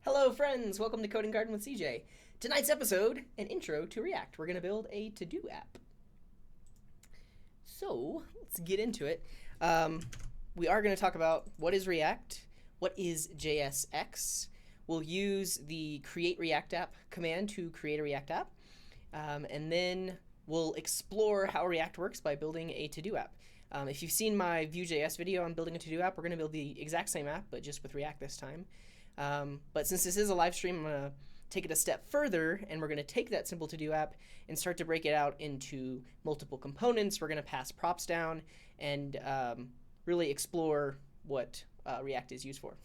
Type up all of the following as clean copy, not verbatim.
Hello friends, welcome to Coding Garden with CJ. Tonight's episode, an intro to React. We're going to build a to-do app. So, let's get into it. We are going to talk about what is React, what is JSX. We'll use the create React app command to create a React app. And then we'll explore how React works by building a to-do app. If you've seen my Vue.js video on building a to-do app, we're going to build the exact same app, but just with React this time. But since this is a live stream, I'm going to take it a step further, and we're going to take that simple to-do app and start to break it out into multiple components. We're going to pass props down and really explore what React is used for.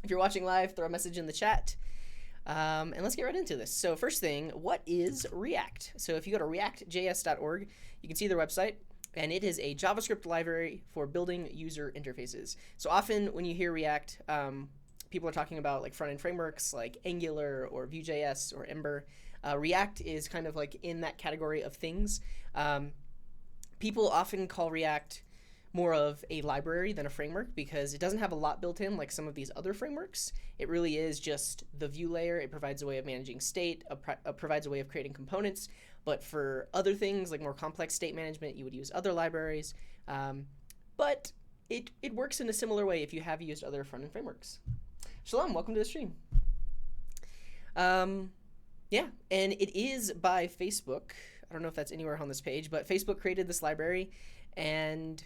If you're watching live, throw a message in the chat. And let's get right into this. So first thing, what is React? So if you go to reactjs.org, you can see their website. And it is a JavaScript library for building user interfaces. So often when you hear React, people are talking about like front-end frameworks like Angular or Vue.js or Ember. React is kind of like in that category of things. People often call React more of a library than a framework because it doesn't have a lot built in like some of these other frameworks. It really is just the view layer. It provides a way of managing state, provides a way of creating components. But for other things like more complex state management, you would use other libraries. But it works in a similar way if you have used other front-end frameworks. Shalom, welcome to the stream. Yeah, and it is by Facebook. I don't know if that's anywhere on this page, but Facebook created this library, and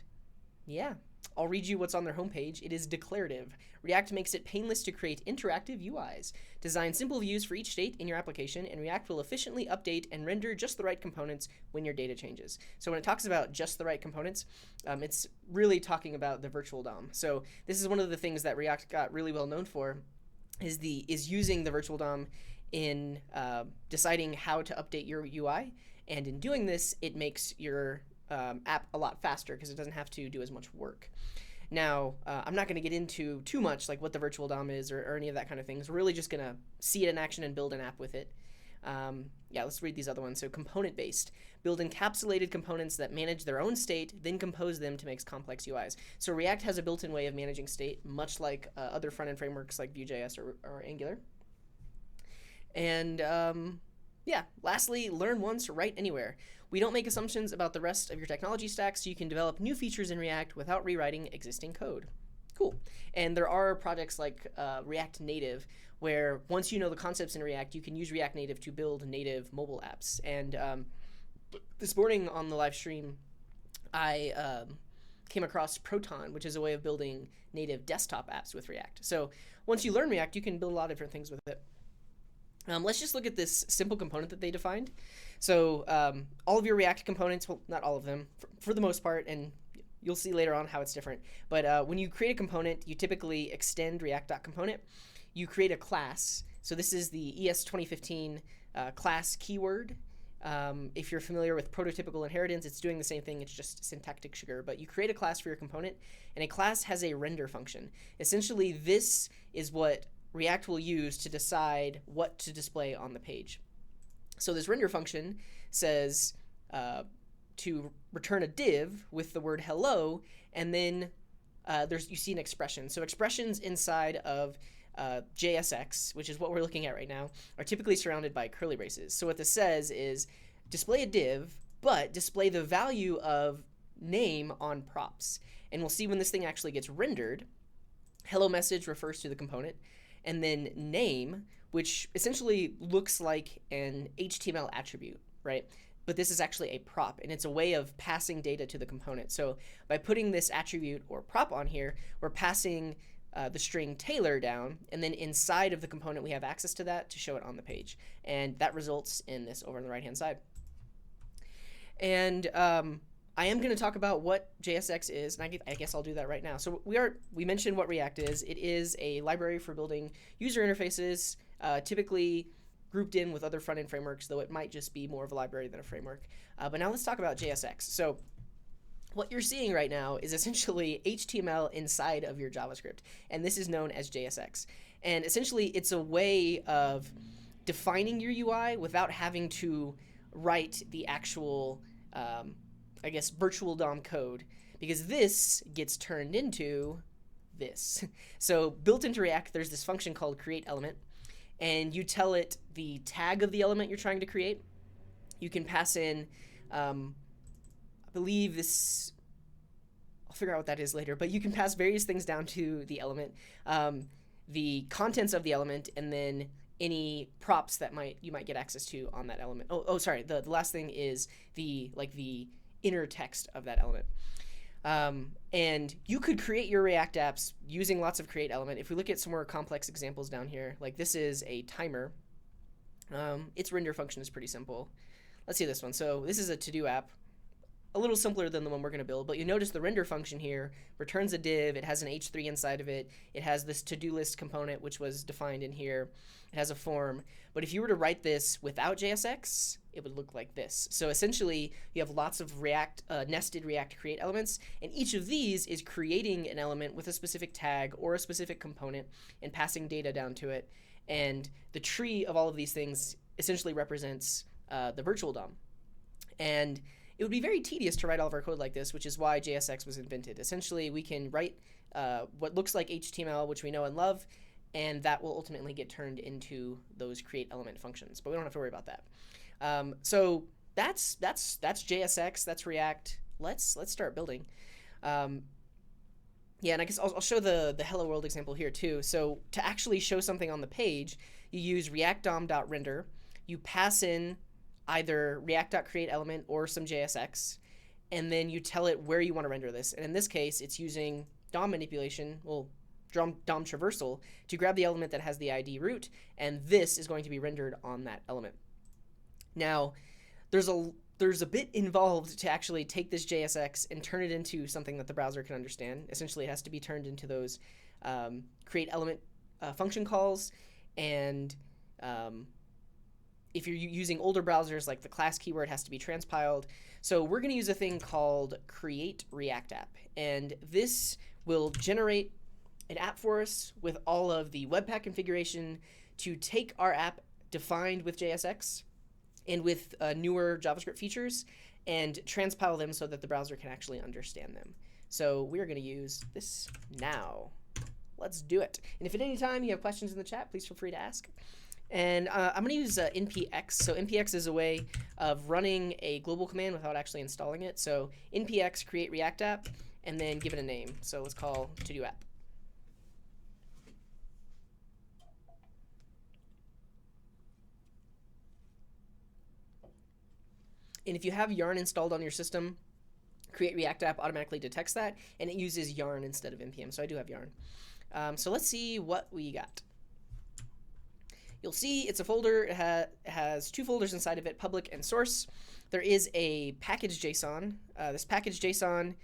yeah, I'll read you what's on their homepage. It is declarative. React makes it painless to create interactive UIs. Design simple views for each state in your application, and React will efficiently update and render just the right components when your data changes. So when it talks about just the right components, it's really talking about the virtual DOM. So this is one of the things that React got really well known for, is using the virtual DOM in deciding how to update your UI. And in doing this, it makes your app a lot faster because it doesn't have to do as much work. Now, I'm not going to get into too much like what the virtual DOM is or any of that kind of things. We're really just going to see it in action and build an app with it. Yeah, let's read these other ones. So component-based. Build encapsulated components that manage their own state, then compose them to make complex UIs. So React has a built-in way of managing state, much like other front-end frameworks like Vue.js or Angular. And yeah, lastly, learn once, write anywhere. We don't make assumptions about the rest of your technology stack, so you can develop new features in React without rewriting existing code. Cool. And there are projects like React Native, where once you know the concepts in React, you can use React Native to build native mobile apps. And this morning on the live stream, I came across Proton, which is a way of building native desktop apps with React. So once you learn React, you can build a lot of different things with it. Let's just look at this simple component that they defined. So all of your React components, well, not all of them, for the most part, and you'll see later on how it's different. But when you create a component, you typically extend React.component. You create a class. So this is the ES 2015 class keyword. If you're familiar with prototypical inheritance, it's doing the same thing. It's just syntactic sugar. But you create a class for your component, and a class has a render function. Essentially, this is what React will use to decide what to display on the page. So this render function says to return a div with the word hello, and then you see an expression. So expressions inside of JSX, which is what we're looking at right now, are typically surrounded by curly braces. So what this says is display a div, but display the value of name on props. And we'll see when this thing actually gets rendered, hello message refers to the component, and then name, which essentially looks like an HTML attribute, right? But this is actually a prop, and it's a way of passing data to the component. So by putting this attribute or prop on here, we're passing the string Taylor down, and then inside of the component we have access to that to show it on the page. And that results in this over on the right-hand side. And I am going to talk about what JSX is, and I guess I'll do that right now. So we mentioned what React is. It is a library for building user interfaces, typically grouped in with other front-end frameworks, though it might just be more of a library than a framework. But now let's talk about JSX. So what you're seeing right now is essentially HTML inside of your JavaScript, and this is known as JSX. And essentially, it's a way of defining your UI without having to write the actual I guess, virtual DOM code, because this gets turned into this. So built into React, there's this function called create element, and you tell it the tag of the element you're trying to create. You can pass in, I believe this, I'll figure out what that is later, but you can pass various things down to the element, the contents of the element, and then any props that you might get access to on that element. Sorry, the last thing is the inner text of that element. And you could create your React apps using lots of create element. If we look at some more complex examples down here, like this is a timer. Its render function is pretty simple. Let's see this one. So this is a to-do app, a little simpler than the one we're going to build, but you notice the render function here returns a div. It has an h3 inside of it. It has this to-do list component, which was defined in here. It has a form. But if you were to write this without JSX, it would look like this. So essentially, you have lots of nested React create elements, and each of these is creating an element with a specific tag or a specific component and passing data down to it. And the tree of all of these things essentially represents the virtual DOM. And it would be very tedious to write all of our code like this, which is why JSX was invented. Essentially, we can write what looks like HTML, which we know and love, and that will ultimately get turned into those create element functions. But we don't have to worry about that. So that's JSX. That's React. Let's start building. Yeah, and I guess I'll show the hello world example here too. So to actually show something on the page, you use react-dom.render. You pass in either react.createElement or some JSX, and then you tell it where you want to render this. And in this case, it's using DOM manipulation, DOM traversal, to grab the element that has the ID root, and this is going to be rendered on that element. Now, there's a bit involved to actually take this JSX and turn it into something that the browser can understand. Essentially, it has to be turned into those create element function calls, and if you're using older browsers, like the class keyword has to be transpiled. So we're going to use a thing called create React app, and this will generate an app for us with all of the Webpack configuration to take our app defined with JSX and with newer JavaScript features and transpile them so that the browser can actually understand them. So we're going to use this now. Let's do it. And if at any time you have questions in the chat, please feel free to ask. And I'm going to use npx. So npx is a way of running a global command without actually installing it. So npx create React app, and then give it a name. So let's call to-do app. And if you have Yarn installed on your system, create React app automatically detects that, and it uses Yarn instead of npm. So I do have Yarn. So let's see what we got. You'll see it's a folder. It has two folders inside of it, public and source. There is a package.json. This package.json,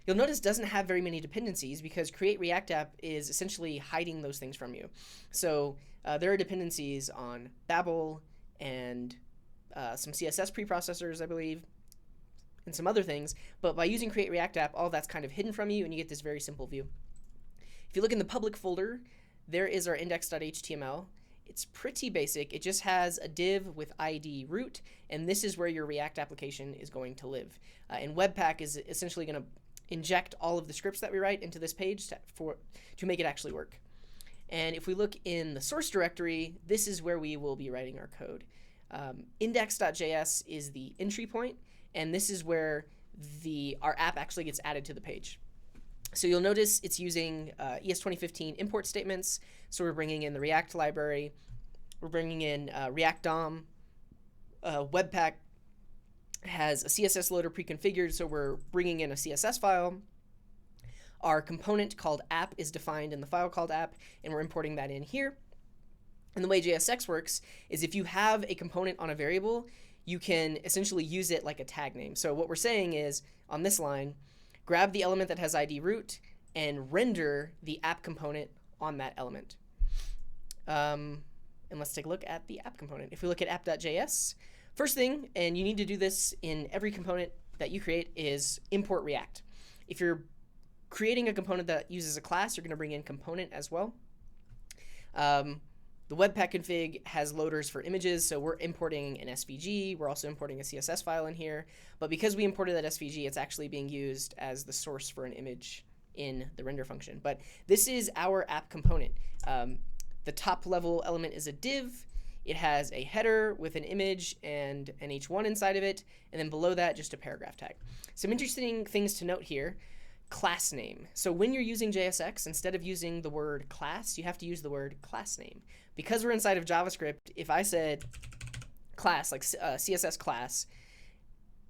you'll notice, doesn't have very many dependencies because create React app is essentially hiding those things from you. So there are dependencies on Babel and some CSS preprocessors, I believe, and some other things. But by using create React app, all that's kind of hidden from you, and you get this very simple view. If you look in the public folder, there is our index.html. It's pretty basic. It just has a div with ID root, and this is where your React application is going to live. And Webpack is essentially going to inject all of the scripts that we write into this page to make it actually work. And if we look in the source directory, this is where we will be writing our code. Index.js is the entry point, and this is where our app actually gets added to the page. So you'll notice it's using ES 2015 import statements. So we're bringing in the React library. We're bringing in React DOM. Webpack has a CSS loader pre-configured, so we're bringing in a CSS file. Our component called app is defined in the file called app, and we're importing that in here. And the way JSX works is if you have a component on a variable, you can essentially use it like a tag name. So what we're saying is, on this line, grab the element that has ID root and render the app component on that element. And let's take a look at the app component. If we look at app.js, first thing, and you need to do this in every component that you create, is import React. If you're creating a component that uses a class, you're going to bring in component as well. The Webpack config has loaders for images, so we're importing an SVG. We're also importing a CSS file in here. But because we imported that SVG, it's actually being used as the source for an image in the render function. But this is our app component. The top level element is a div. It has a header with an image and an h1 inside of it, and then below that just a paragraph tag. Some interesting things to note here. Class name. So when you're using JSX, instead of using the word class, you have to use the word class name. Because we're inside of JavaScript, if I said class, like CSS class,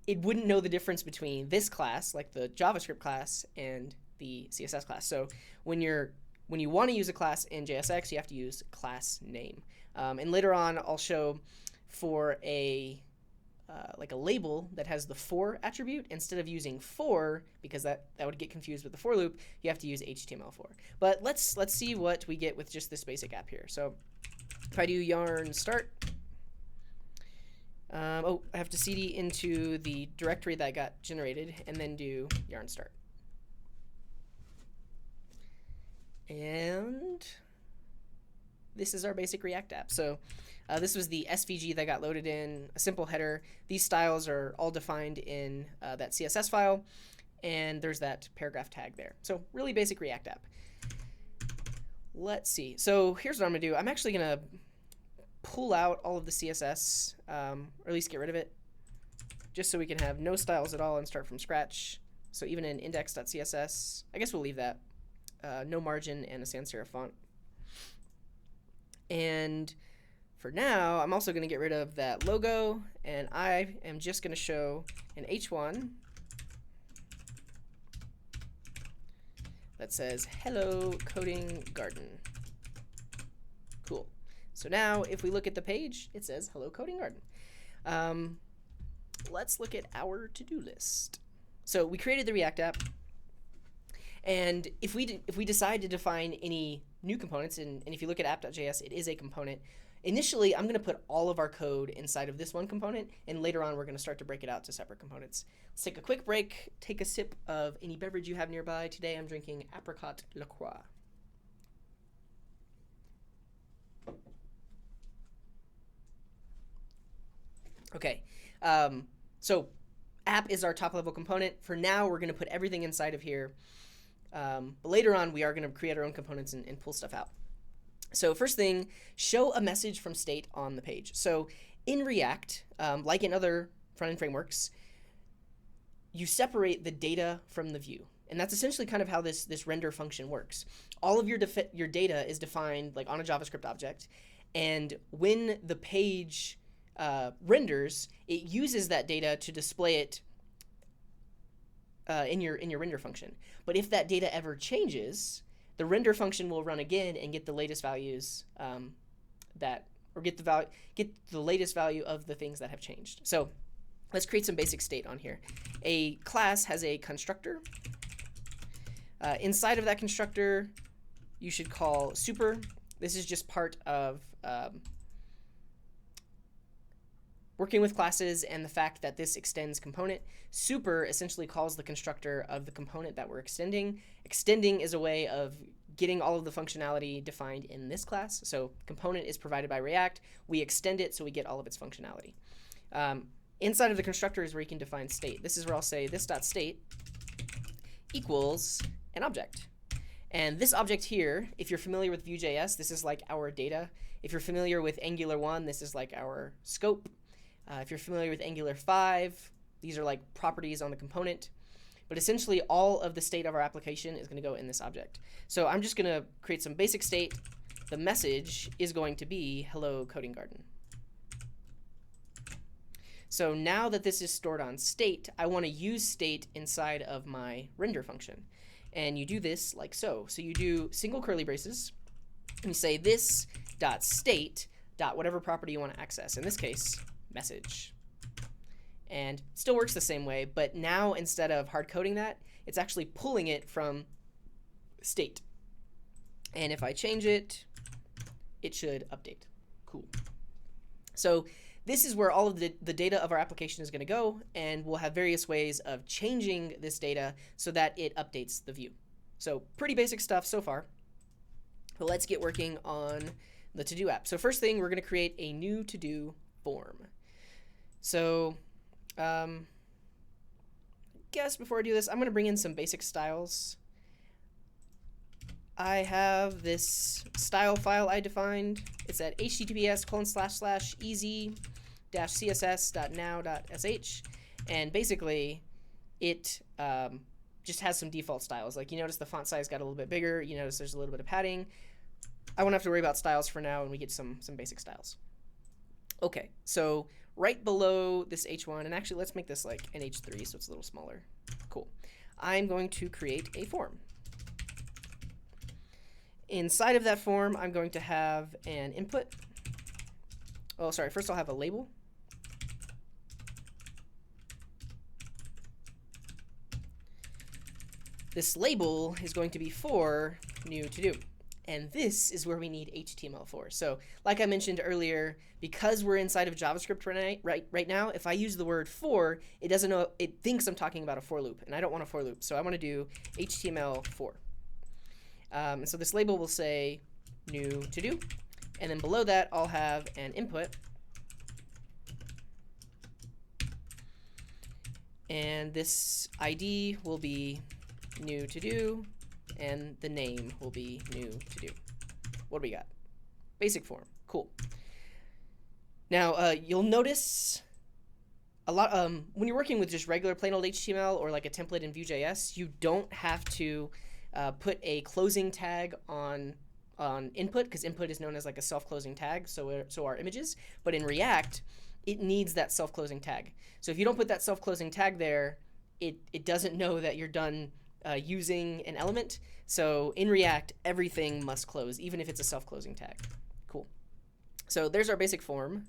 it wouldn't know the difference between this class, like the JavaScript class, and the CSS class. So when you want to use a class in JSX, you have to use class name. And later on, I'll show for a like a label that has the for attribute, instead of using for, because that would get confused with the for loop, you have to use HTML4. But let's see what we get with just this basic app here. So if I do yarn start, I have to cd into the directory that got generated and then do yarn start. And this is our basic React app. So this was the SVG that got loaded in, a simple header. These styles are all defined in that CSS file, and there's that paragraph tag there. So really basic React app. Let's see. So here's what I'm going to do. I'm actually going to pull out all of the CSS, or at least get rid of it, just so we can have no styles at all and start from scratch. So even in index.css, I guess we'll leave that. No margin and a sans serif font. And for now, I'm also going to get rid of that logo, and I am just going to show an h1 that says hello coding garden. Cool. So now if we look at the page, it says hello coding garden. Let's look at our to-do list. So we created the React app, and if we decide to define any new components, and if you look at app.js, it is a component. Initially, I'm going to put all of our code inside of this one component, and later on, we're going to start to break it out to separate components. Let's take a quick break, take a sip of any beverage you have nearby. Today, I'm drinking apricot LaCroix. Okay, so app is our top level component. For now, we're going to put everything inside of here. But later on, we are going to create our own components and pull stuff out. So first thing, show a message from state on the page. So in React, like in other front-end frameworks, you separate the data from the view. And that's essentially kind of how this render function works. All of your data is defined like on a JavaScript object. And when the page renders, it uses that data to display it in your render function. But if that data ever changes, the render function will run again and get the latest values get the latest value of the things that have changed. So let's create some basic state on here. A class has a constructor. Inside of that constructor, you should call super. This is just part of working with classes and the fact that this extends component. Super essentially calls the constructor of the component that we're extending. Extending is a way of getting all of the functionality defined in this class. So component is provided by React. We extend it so we get all of its functionality. Inside of the constructor is where you can define state. This is where I'll say this.state equals an object. And this object here, if you're familiar with Vue.js, this is like our data. If you're familiar with Angular 1, this is like our scope. If you're familiar with Angular 5, these are like properties on the component. But essentially, all of the state of our application is going to go in this object. So I'm just going to create some basic state. The message is going to be hello coding garden. So now that this is stored on state, I want to use state inside of my render function. And you do this like so. So you do single curly braces, and you say this dot state dot whatever property you want to access. In this case, message. And still works the same way, but now instead of hard coding that, it's actually pulling it from state. And if I change it, it should update. Cool. So this is where all of the data of our application is going to go, and we'll have various ways of changing this data so that it updates the view. So pretty basic stuff so far. But let's get working on the to-do app. So first thing, we're going to create a new to-do form. So I guess before I do this, I'm going to bring in some basic styles. I have this style file I defined. It's at https://easy-css.now.sh, and basically it just has some default styles. Like, you notice the font size got a little bit bigger. You notice there's a little bit of padding. I won't have to worry about styles for now, and we get some basic styles. Okay, so right below this h1, and actually let's make this like an h3 so it's a little smaller. Cool. I'm going to create a form. Inside of that form, I'm going to have an input. Oh, sorry, first I'll have a label. This label is going to be for new to do. And this is where we need HTML for. So like I mentioned earlier, because we're inside of JavaScript right now, if I use the word for, it doesn't know, it thinks I'm talking about a for loop, and I don't want a for loop. So I want to do HTML for. So this label will say new to do. And then below that, I'll have an input. And this ID will be new to do, and the name will be new to do. What do we got? Basic form. Cool. Now, you'll notice a lot when you're working with just regular plain old HTML or like a template in Vue.js, you don't have to put a closing tag on input, because input is known as like a self-closing tag, so are images. But in React, it needs that self-closing tag. So if you don't put that self-closing tag there, it doesn't know that you're done using an element. So in React, everything must close, even if it's a self-closing tag. Cool. So there's our basic form.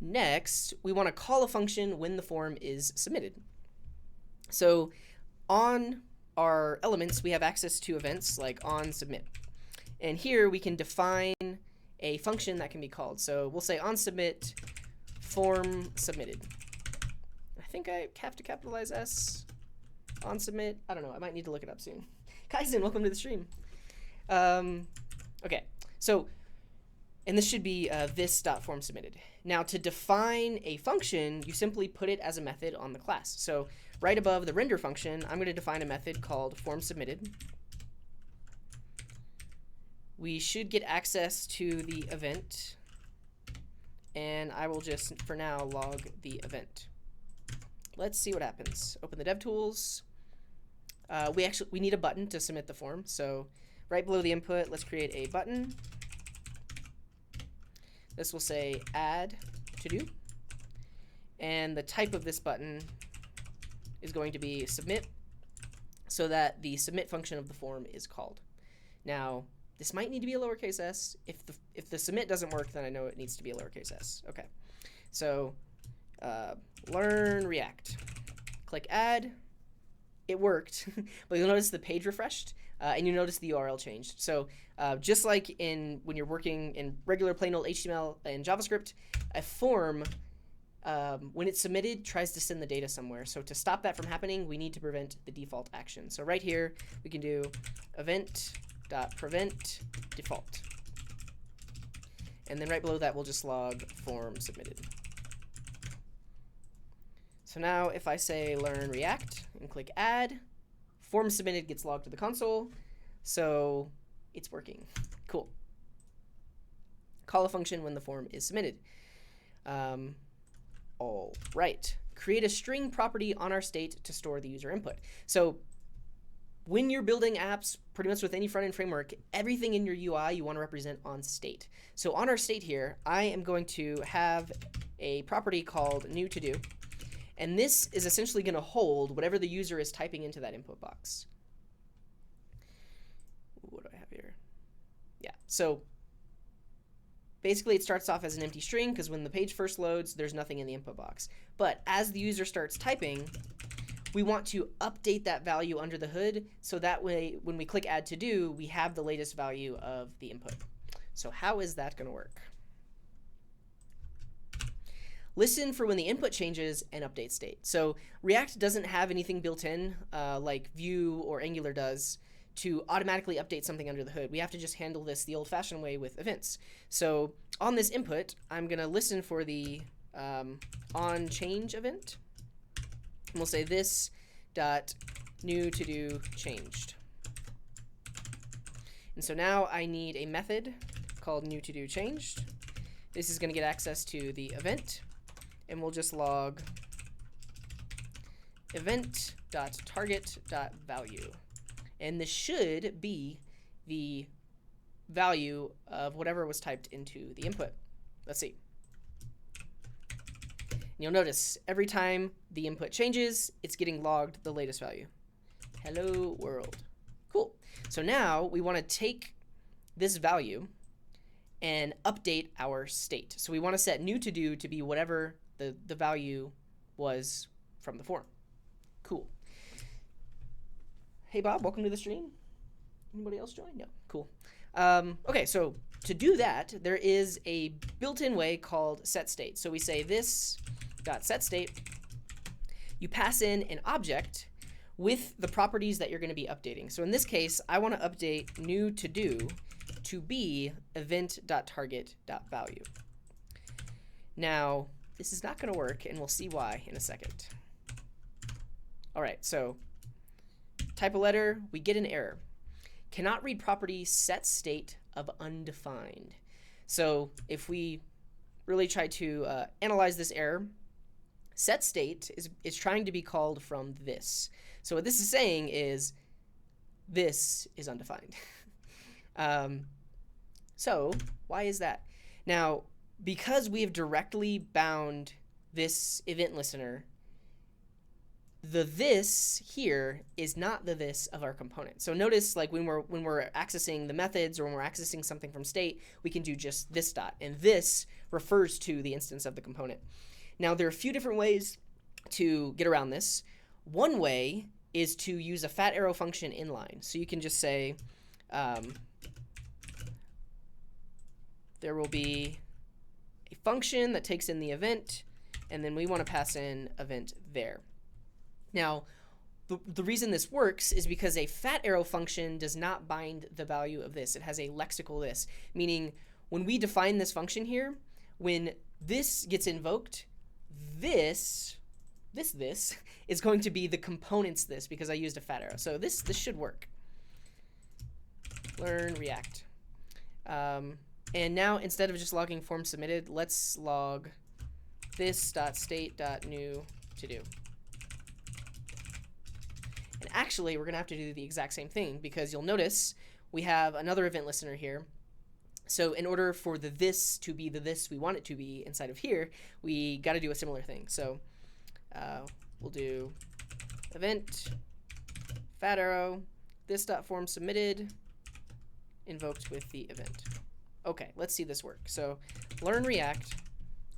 Next, we want to call a function when the form is submitted. So on our elements, we have access to events like on submit. And here we can define a function that can be called. So we'll say on submit form submitted. I think I have to capitalize S on submit. I don't know. I might need to look it up soon. Kaizen, welcome to the stream. Okay, so, and this should be this.form submitted. Now, to define a function, you simply put it as a method on the class. So right above the render function, I'm going to define a method called form submitted. We should get access to the event, and I will just, for now, log the event. Let's see what happens. Open the DevTools. We need a button to submit the form. So right below the input, let's create a button. This will say add to do. And the type of this button is going to be submit, so that the submit function of the form is called. Now, this might need to be a lowercase s. If the submit doesn't work, then I know it needs to be a lowercase s. Okay. So learn React. Click add. It worked, but you'll notice the page refreshed, and you notice the URL changed. So just like when you're working in regular plain old HTML and JavaScript, a form, when it's submitted, tries to send the data somewhere. So to stop that from happening, we need to prevent the default action. So right here, we can do event.prevent default. And then right below that, we'll just log form submitted. So now if I say learn React and click add, form submitted gets logged to the console. So it's working. Cool. Call a function when the form is submitted. All right. Create a string property on our state to store the user input. So when you're building apps, pretty much with any front-end framework, everything in your UI you want to represent on state. So on our state here, I am going to have a property called new to do. And this is essentially going to hold whatever the user is typing into that input box. What do I have here? Yeah, so basically it starts off as an empty string, because when the page first loads, there's nothing in the input box. But as the user starts typing, we want to update that value under the hood, so that way when we click add to do, we have the latest value of the input. So how is that going to work? Listen for when the input changes and update state. So React doesn't have anything built in like Vue or Angular does to automatically update something under the hood. We have to just handle this the old-fashioned way with events. So on this input, I'm going to listen for the on change event. And we'll say this dot new to do changed. And so now I need a method called newToDoChanged. This is going to get access to the event, and we'll just log event.target.value. And this should be the value of whatever was typed into the input. Let's see. And you'll notice every time the input changes, it's getting logged the latest value. Hello world. Cool. So now we want to take this value and update our state. So we want to set newToDo to be whatever the value was from the form. Cool. Hey Bob, welcome to the stream. Anybody else join? No. Cool. Okay, so to do that, there is a built-in way called setState. So we say this.setState. You pass in an object with the properties that you're going to be updating. So in this case, I want to update newToDo to be event.target.value. Now, this is not going to work, and we'll see why in a second. All right, so type a letter, we get an error. Cannot read property setState of undefined. So if we really try to analyze this error, setState is trying to be called from this. So what this is saying is this is undefined. So why is that? Now, because we have directly bound this event listener, the this here is not the this of our component. So notice, like when we're accessing the methods or when we're accessing something from state, we can do just this dot, and this refers to the instance of the component. Now there are a few different ways to get around this. One way is to use a fat arrow function inline. So you can just say there will be a function that takes in the event, and then we want to pass in event there. Now, the reason this works is because a fat arrow function does not bind the value of this. It has a lexical this, meaning when we define this function here, when this gets invoked, this is going to be the component's this because I used a fat arrow. So this should work. Learn React. And now instead of just logging form submitted, let's log this.state.newToDo. And actually, we're going to have to do the exact same thing because you'll notice we have another event listener here. So in order for the this to be the this we want it to be inside of here, we got to do a similar thing. So we'll do event fat arrow this.form submitted invoked with the event. Okay, let's see this work. So learn React,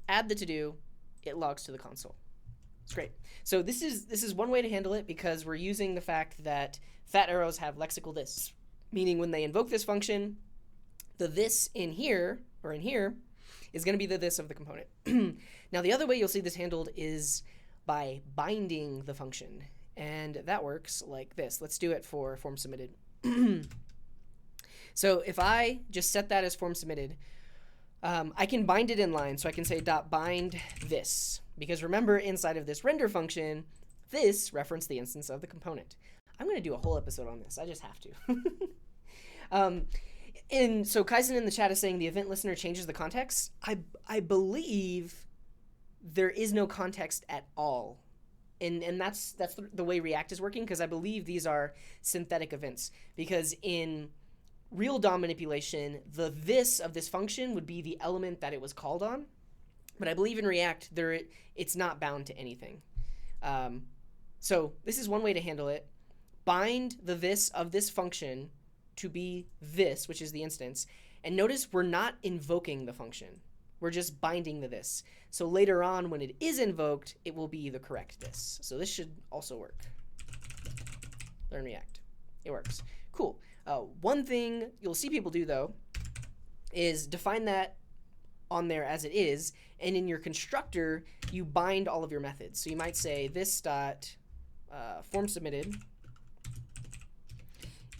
add the to-do, it logs to the console. It's great. So this is one way to handle it because we're using the fact that fat arrows have lexical this, meaning when they invoke this function, the this in here or in here is going to be the this of the component. Now the other way you'll see this handled is by binding the function, and that works like this. Let's do it for form submitted. So if I just set that as form submitted, I can bind it in line. So I can say .bind this, because remember inside of this render function, this referenced the instance of the component. I'm going to do a whole episode on this. I just have to. And so Kaizen in the chat is saying the event listener changes the context. I believe there is no context at all. And that's the way React is working, because I believe these are synthetic events. Because in real DOM manipulation, the this of this function would be the element that it was called on. But I believe in React, it's not bound to anything. So this is one way to handle it. Bind the this of this function to be this, which is the instance. And notice we're not invoking the function. We're just binding the this. So later on, when it is invoked, it will be the correct this. So this should also work. Learn React. It works. Cool. One thing you'll see people do, though, is define that on there as it is, and in your constructor, you bind all of your methods. So you might say this dot form submitted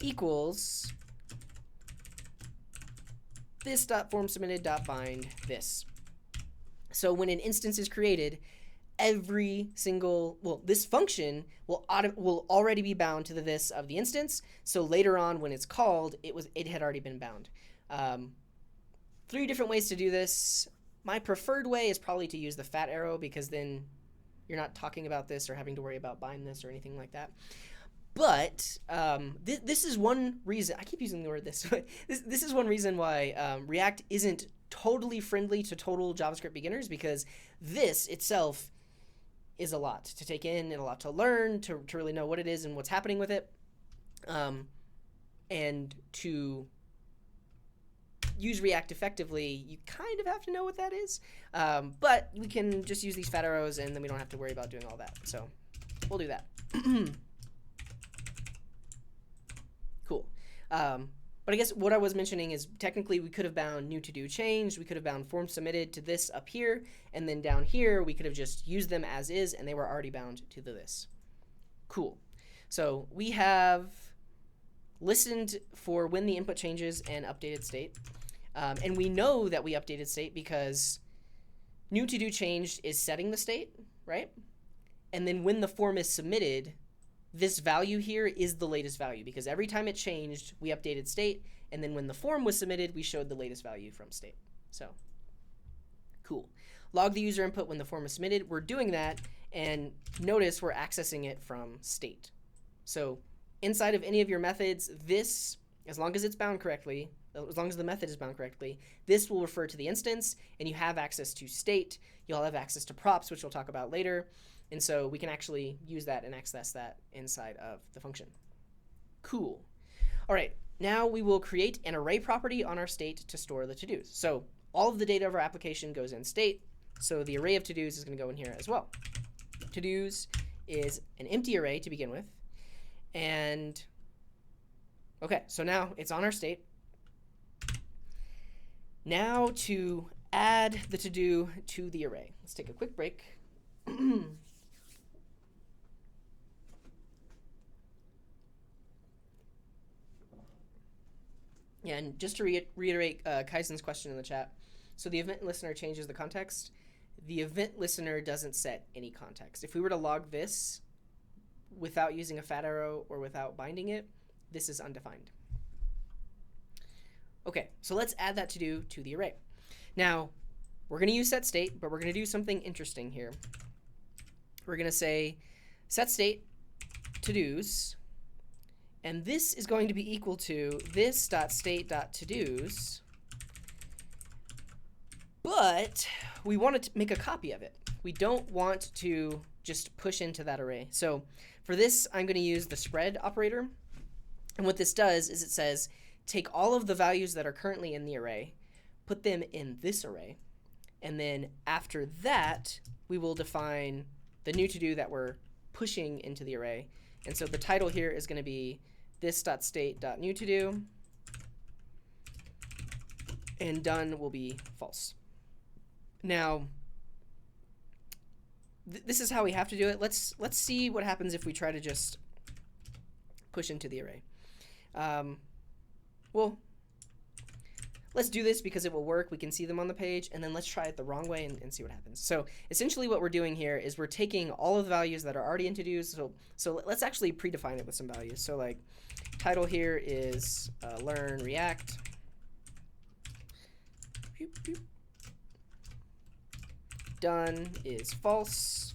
equals this dot form submitted dot bind this. So when an instance is created, every single, well, this function will already be bound to the this of the instance. So later on when it's called, it had already been bound. 3 different ways to do this. My preferred way is probably to use the fat arrow, because then you're not talking about this or having to worry about bind this or anything like that. But this is one reason, I keep using the word this, but this is one reason why React isn't totally friendly to total JavaScript beginners, because this itself is a lot to take in and a lot to learn to really know what it is and what's happening with it. And to use React effectively, you kind of have to know what that is. But we can just use these fat arrows, and then we don't have to worry about doing all that. So we'll do that. Cool. But I guess what I was mentioning is technically we could have bound new to do changed, we could have bound form submitted to this up here, and then down here we could have just used them as is, and they were already bound to the this. Cool. So we have listened for when the input changes and updated state. And we know that we updated state because new to do changed is setting the state, right? And then when the form is submitted, this value here is the latest value, because every time it changed, we updated state, and then when the form was submitted, we showed the latest value from state. So, cool. Log the user input when the form is submitted. We're doing that, and notice we're accessing it from state. So, inside of any of your methods, this, as long as it's bound correctly, as long as the method is bound correctly, this will refer to the instance, and you have access to state. You'll have access to props, which we'll talk about later. And so we can actually use that and access that inside of the function. Cool. All right, now we will create an array property on our state to store the to-dos. So all of the data of our application goes in state, so the array of to-dos is going to go in here as well. To-dos is an empty array to begin with. And okay, so now it's on our state. Now to add the to-do to the array. Let's take a quick break. Yeah, and just to reiterate Kaizen's question in the chat, so the event listener changes the context. The event listener doesn't set any context. If we were to log this without using a fat arrow or without binding it, this is undefined. Okay, so let's add that to-do to the array. Now, we're going to use set state, but we're going to do something interesting here. We're going to say set state to-dos, and this is going to be equal to this.state.todos, but we want to make a copy of it. We don't want to just push into that array. So for this, I'm going to use the spread operator. And what this does is it says, take all of the values that are currently in the array, put them in this array, and then after that, we will define the new to-do that we're pushing into the array. And so the title here is going to be this.state.newToDo, and done will be false. Now, this is how we have to do it. Let's see what happens if we try to just push into the array. Well, let's do this because it will work. We can see them on the page, and then let's try it the wrong way and see what happens. So essentially what we're doing here is we're taking all of the values that are already in to-dos. So let's actually predefine it with some values. So like title here is learn React. Done is false.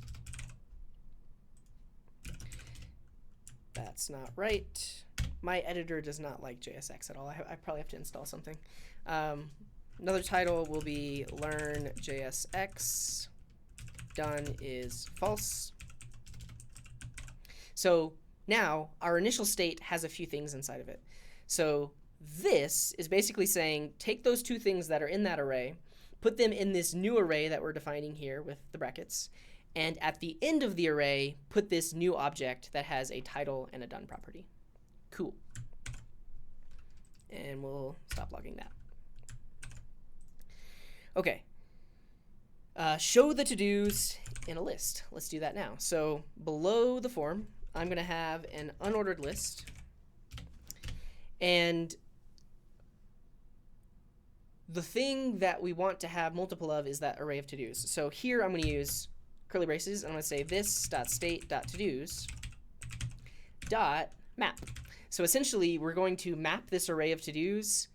That's not right. My editor does not like JSX at all. I probably have to install something. Another title will be learn JSX. Done is false. So now our initial state has a few things inside of it. So this is basically saying take those two things that are in that array, put them in this new array that we're defining here with the brackets, and at the end of the array, put this new object that has a title and a done property. Cool. And we'll stop logging that. Okay. Show the to-dos in a list. Let's do that now. So below the form, I'm going to have an unordered list. And the thing that we want to have multiple of is that array of to-dos. So here I'm going to use curly braces, and I'm going to say this.state.todos dot map. So essentially, we're going to map this array of to-dos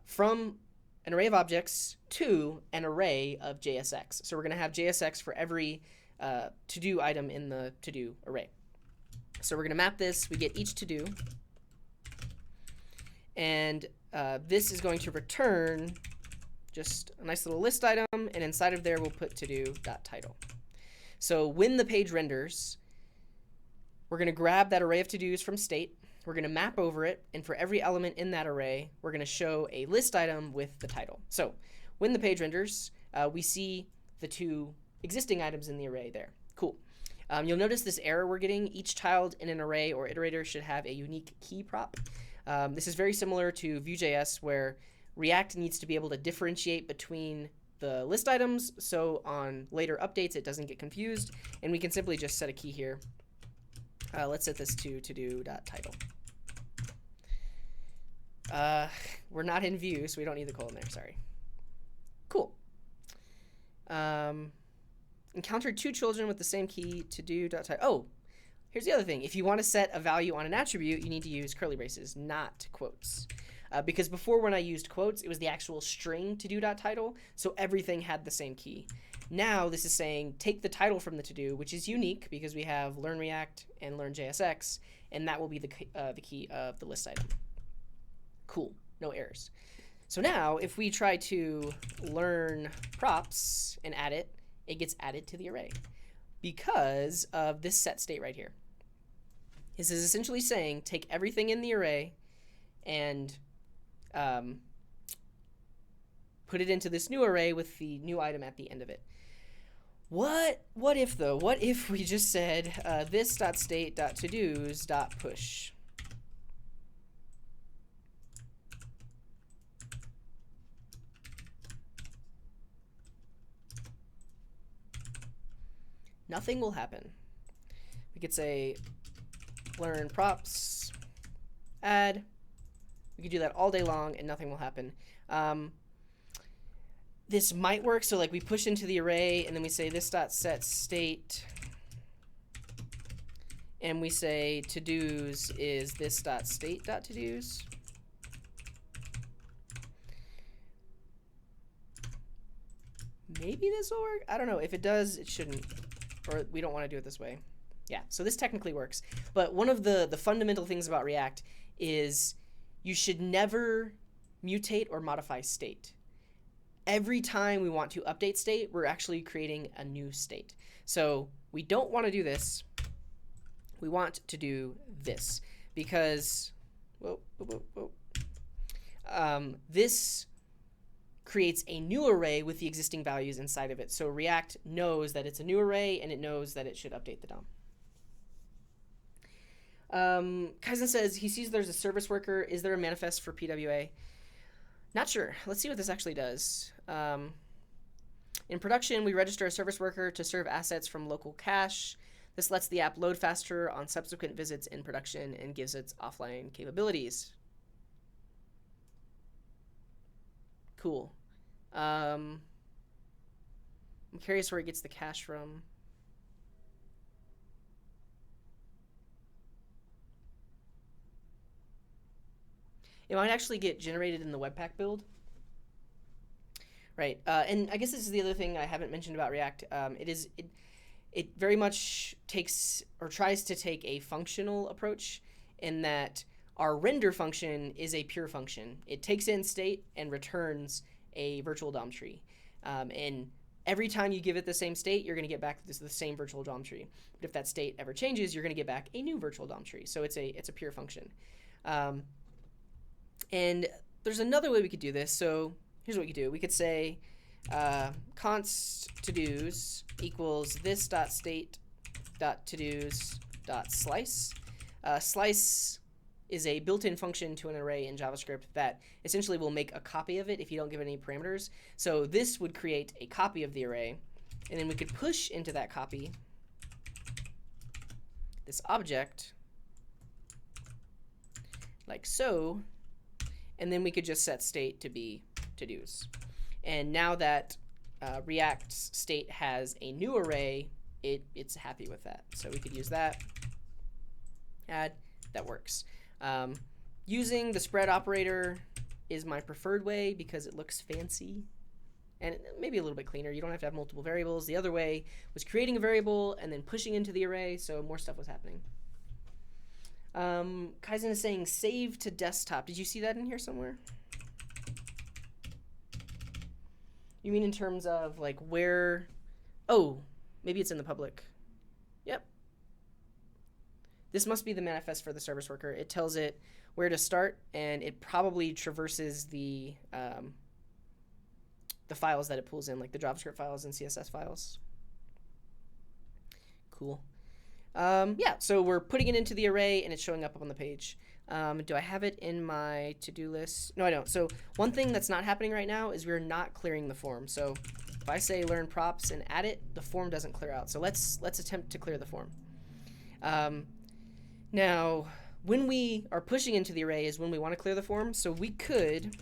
from an array of objects to an array of JSX. So we're going to have JSX for every to-do item in the to-do array. So we're going to map this. We get each to-do. And this is going to return just a nice little list item. And inside of there, we'll put to-do.title. So when the page renders, we're going to grab that array of to-dos from state. We're going to map over it. And for every element in that array, we're going to show a list item with the title. So when the page renders, we see the two existing items in the array there. Cool. You'll notice this error we're getting. Each child in an array or iterator should have a unique key prop. This is very similar to Vue.js, where React needs to be able to differentiate between the list items, so on later updates it doesn't get confused, and we can simply just set a key here. Let's set this to to-do.title. We're not in Vue, so we don't need the colon there, sorry. Cool. Encountered two children with the same key, to-do.title. Oh, here's the other thing. If you want to set a value on an attribute, you need to use curly braces, not quotes. Because before, when I used quotes, it was the actual string to-do.title, so everything had the same key. Now this is saying take the title from the to-do, which is unique because we have learn React and learn JSX, and that will be the key of the list item. Cool, no errors. So now if we try to learn props and add it, it gets added to the array because of this set state right here. This is essentially saying take everything in the array and put it into this new array with the new item at the end of it. What if though? What if we just said this.state.todos.push? Nothing will happen. We could say learn props, add. We could do that all day long and nothing will happen. This might work. So like we push into the array and then we say this.setState, and we say to-dos is this.state.todos. Maybe this will work. I don't know. If it does, it shouldn't. Or we don't want to do it this way. Yeah, so this technically works. But one of the fundamental things about React is you should never mutate or modify state. Every time we want to update state, we're actually creating a new state. So we don't want to do this. We want to do this because this creates a new array with the existing values inside of it. So React knows that it's a new array and it knows that it should update the DOM. Kaizen says he sees there's a service worker. Is there a manifest for PWA? Not sure. Let's see what this actually does. In production, we register a service worker to serve assets from local cache. This lets the app load faster on subsequent visits in production and gives it offline capabilities. Cool. I'm curious where it gets the cache from. It might actually get generated in the Webpack build. Right, and I guess this is the other thing I haven't mentioned about React. It very much takes or tries to take a functional approach in that our render function is a pure function. It takes in state and returns a virtual DOM tree. And every time you give it the same state, you're going to get back the same virtual DOM tree. But if that state ever changes, you're going to get back a new virtual DOM tree. So it's a pure function. And there's another way we could do this. So here's what we could do. We could say const todos equals this.state.todos.slice. Slice is a built-in function to an array in JavaScript that essentially will make a copy of it if you don't give it any parameters. So this would create a copy of the array, and then we could push into that copy this object like so, and then we could just set state to be to-dos. And now that React state has a new array, it's happy with that. So we could use that. Add, that works. Using the spread operator is my preferred way because it looks fancy and maybe a little bit cleaner. You don't have to have multiple variables. The other way was creating a variable and then pushing into the array, so more stuff was happening. Kaizen is saying save to desktop. Did you see that in here somewhere? You mean in terms of like where? Oh, maybe it's in the public. Yep. This must be the manifest for the service worker. It tells it where to start, and it probably traverses the files that it pulls in, like the JavaScript files and CSS files. Cool. Yeah, so we're putting it into the array, and it's showing up on the page. Do I have it in my to-do list? No, I don't. So one thing that's not happening right now is we're not clearing the form. So if I say learn props and add it, the form doesn't clear out. So let's attempt to clear the form. Now, when we are pushing into the array is when we want to clear the form. So we could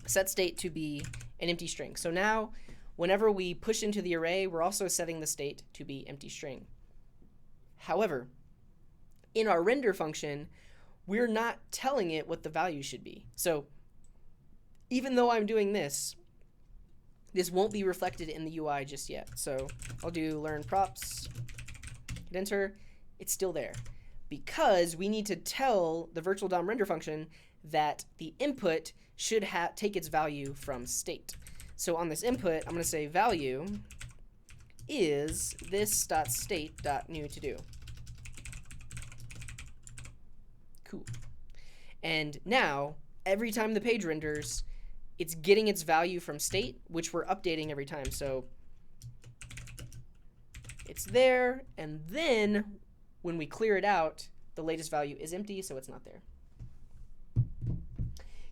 set state to be an empty string. So now, whenever we push into the array, we're also setting the state to be empty string. However, in our render function, we're not telling it what the value should be. So even though I'm doing this, this won't be reflected in the UI just yet. So I'll do learn props, hit enter, it's still there. Because we need to tell the virtual DOM render function that the input should take its value from state. So on this input, I'm going to say value is this.state.new to do. Cool. And now, every time the page renders, it's getting its value from state, which we're updating every time. So it's there, and then when we clear it out, the latest value is empty, so it's not there.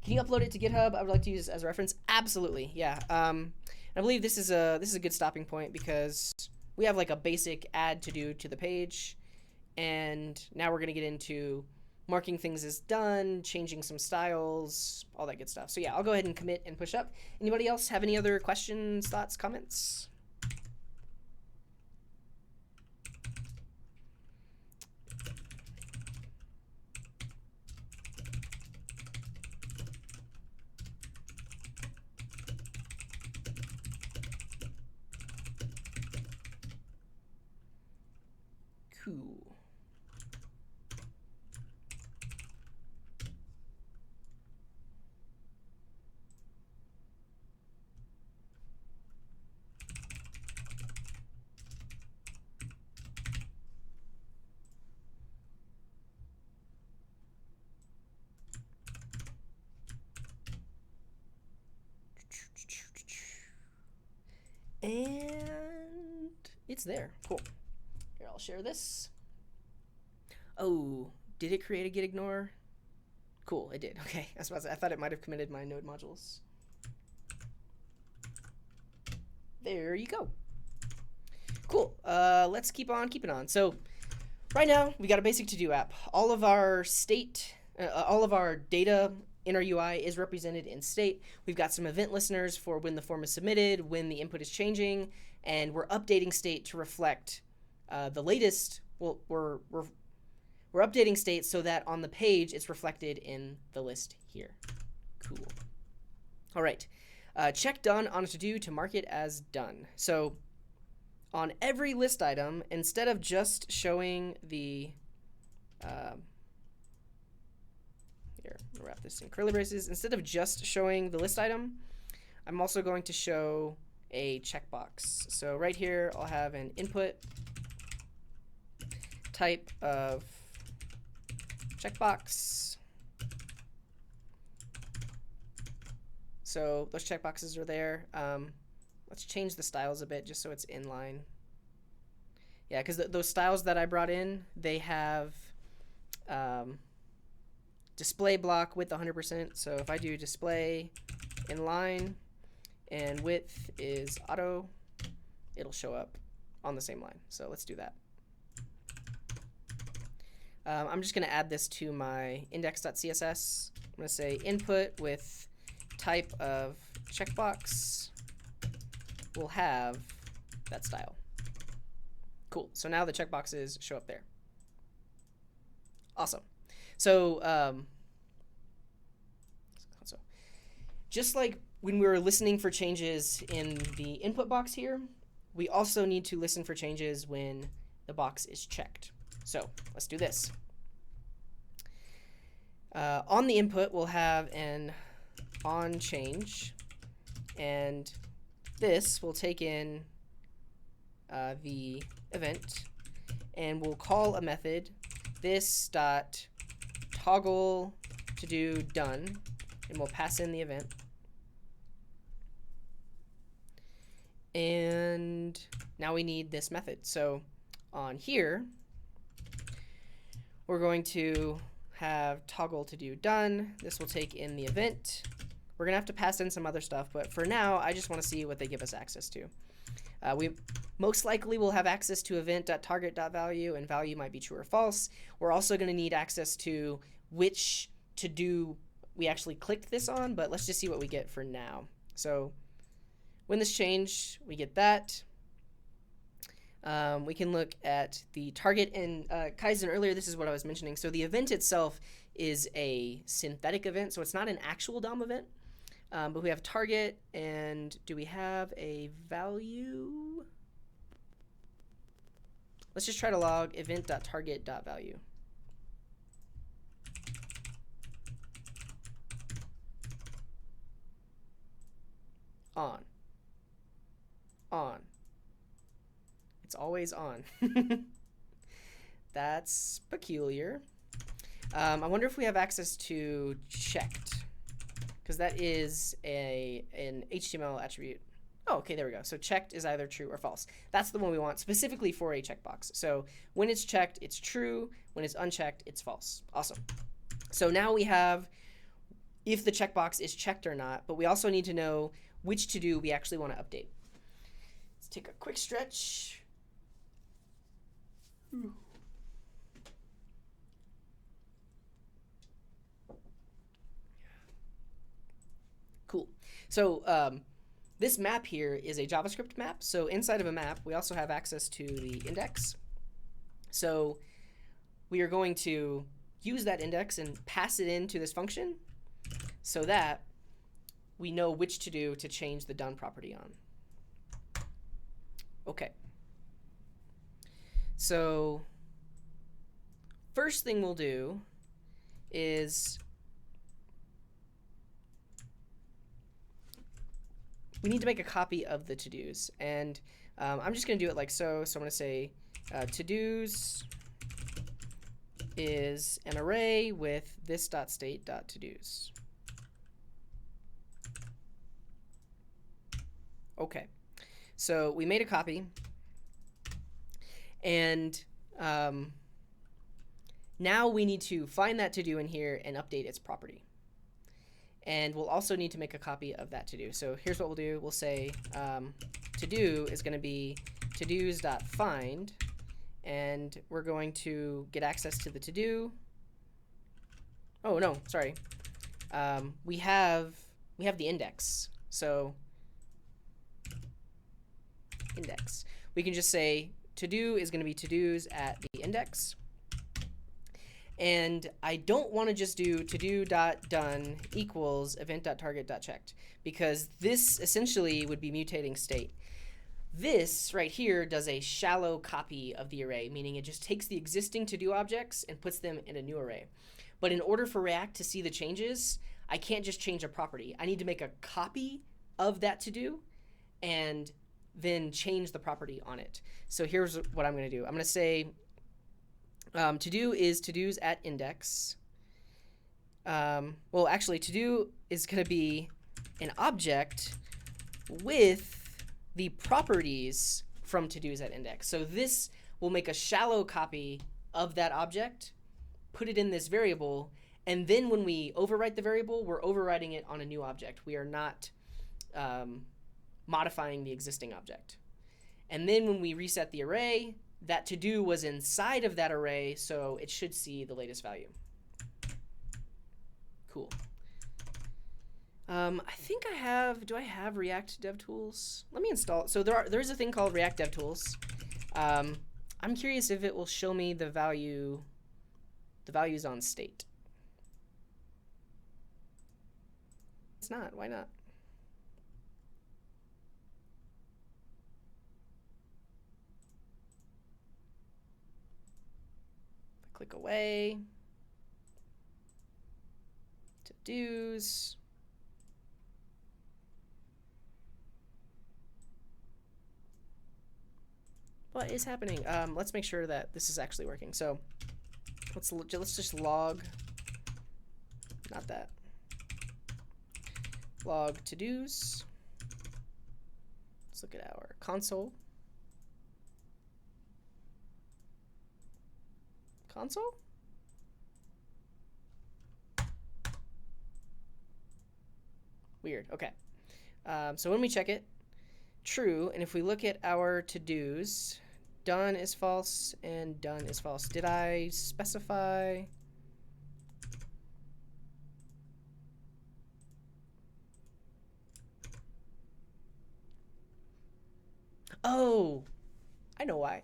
Can you upload it to GitHub? I would like to use it as a reference. Absolutely, yeah. I believe this is a good stopping point because we have like a basic add to do to the page, and now we're gonna get into marking things as done, changing some styles, all that good stuff. So yeah, I'll go ahead and commit and push up. Anybody else have any other questions, thoughts, comments? Cool. And it's there. Cool. Here, I'll share this. Oh, did it create a git ignore? Cool, it did. Okay, I thought it might have committed my node modules. There you go. Cool. Let's keep on keeping on. So right now we got a basic to-do app. All of our state, all of our data in our UI is represented in state. We've got some event listeners for when the form is submitted, when the input is changing, and we're updating state to reflect the latest. Well, we're updating state so that on the page it's reflected in the list here. Cool. All right. Check done on a to-do to mark it as done. So on every list item, instead of just showing the here, I'll wrap this in curly braces. Instead of just showing the list item, I'm also going to show a checkbox. So right here, I'll have an input type of checkbox. So those checkboxes are there. Let's change the styles a bit just so it's in line. Yeah, because those styles that I brought in, they have display block width 100%. So if I do display inline and width is auto, it'll show up on the same line. So let's do that. I'm just going to add this to my index.css. I'm going to say input with type of checkbox will have that style. Cool. So now the checkboxes show up there. Awesome. So, just like when we were listening for changes in the input box here, we also need to listen for changes when the box is checked. So let's do this. On the input, we'll have an on change, and this will take in the event, and we'll call a method, this dot toggle to do done, and we'll pass in the event. And now we need this method. So on here, we're going to have toggle to do done. This will take in the event. We're gonna have to pass in some other stuff, but for now, I just want to see what they give us access to. We most likely will have access to event.target.value, and value might be true or false. We're also going to need access to which to do we actually clicked this on, but let's just see what we get for now. So when this change, we get that. We can look at the target, and Kaizen, earlier, this is what I was mentioning. So the event itself is a synthetic event, so it's not an actual DOM event. But we have target, and do we have a value? Let's just try to log event.target.value. On. It's always on. That's peculiar. I wonder if we have access to checked, because that is an HTML attribute. Oh, okay, there we go. So checked is either true or false. That's the one we want specifically for a checkbox. So when it's checked, it's true. When it's unchecked, it's false. Awesome. So now we have if the checkbox is checked or not, but we also need to know which to-do we actually want to update. Let's take a quick stretch. Cool. So this map here is a JavaScript map. So inside of a map, we also have access to the index. So we are going to use that index and pass it into this function so that we know which to do to change the done property on. Okay. So first thing we'll do is we need to make a copy of the to-dos, and I'm just going to do it like so. So I'm going to say to-dos is an array with this.state.todos. Okay, so we made a copy, and now we need to find that to-do in here and update its property. And we'll also need to make a copy of that to-do. So here's what we'll do. We'll say to-do is going to be todos.find, and we're going to get access to the to-do. Oh no, sorry. We have the index. So index. We can just say to-do is going to be to-dos at the index. And I don't want to just do to-do.done equals event.target.checked, because this essentially would be mutating state. This right here does a shallow copy of the array, meaning it just takes the existing to-do objects and puts them in a new array. But in order for React to see the changes, I can't just change a property. I need to make a copy of that to-do and then change the property on it. So here's what I'm going to do. I'm going to say to-do is to-dos at index. Well, actually, to-do is going to be an object with the properties from to-dos at index. So this will make a shallow copy of that object, put it in this variable, and then when we overwrite the variable, we're overwriting it on a new object. We are not modifying the existing object. And then when we reset the array, that to-do was inside of that array, so it should see the latest value. Cool. I think I have. Do I have React DevTools? Let me install. So there's a thing called React DevTools. I'm curious if it will show me the values on state. It's not. Why not? Click away. To-dos. What is happening? Let's make sure that this is actually working. So let's just log, not that, log to-dos. Let's look at our console. Console? Weird. Okay. So when we check it, true. And if we look at our to-dos, done is false and done is false. Did I specify? Oh, I know why.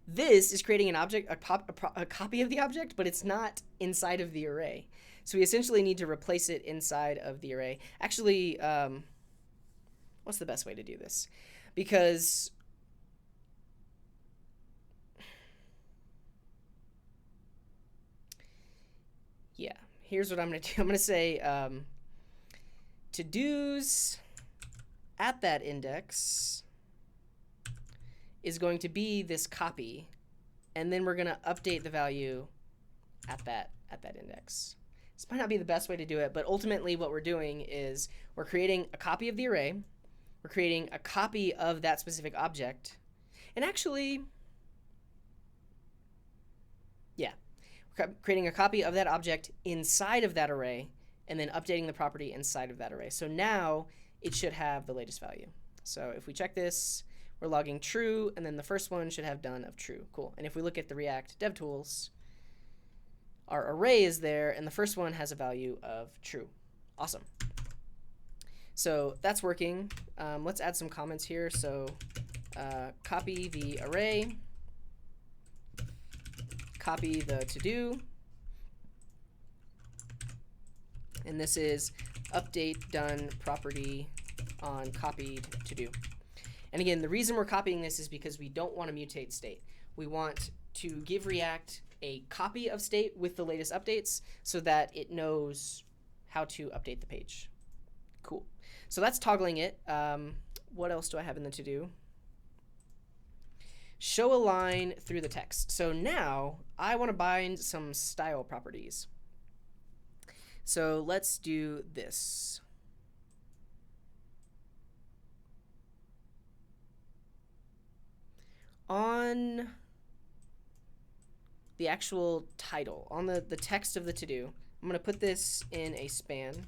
This is creating an object, a copy of the object, but it's not inside of the array. So we essentially need to replace it inside of the array. Actually, what's the best way to do this? Because yeah, here's what I'm going to do. I'm going to say to-dos at that index is going to be this copy, and then we're going to update the value at that index. This might not be the best way to do it, but ultimately what we're doing is we're creating a copy of the array, we're creating a copy of that specific object, and actually, yeah, we're creating a copy of that object inside of that array, and then updating the property inside of that array. So now it should have the latest value. So if we check this, we're logging true, and then the first one should have done of true. Cool. And if we look at the React DevTools, our array is there, and the first one has a value of true. Awesome. So that's working. Let's add some comments here. So copy the array, copy the to-do, and this is update done property on copied to-do. And again, the reason we're copying this is because we don't want to mutate state. We want to give React a copy of state with the latest updates so that it knows how to update the page. Cool. So that's toggling it. What else do I have in the to-do? Show a line through the text. So now I want to bind some style properties. So let's do this. On the actual title, on the text of the to-do, I'm going to put this in a span.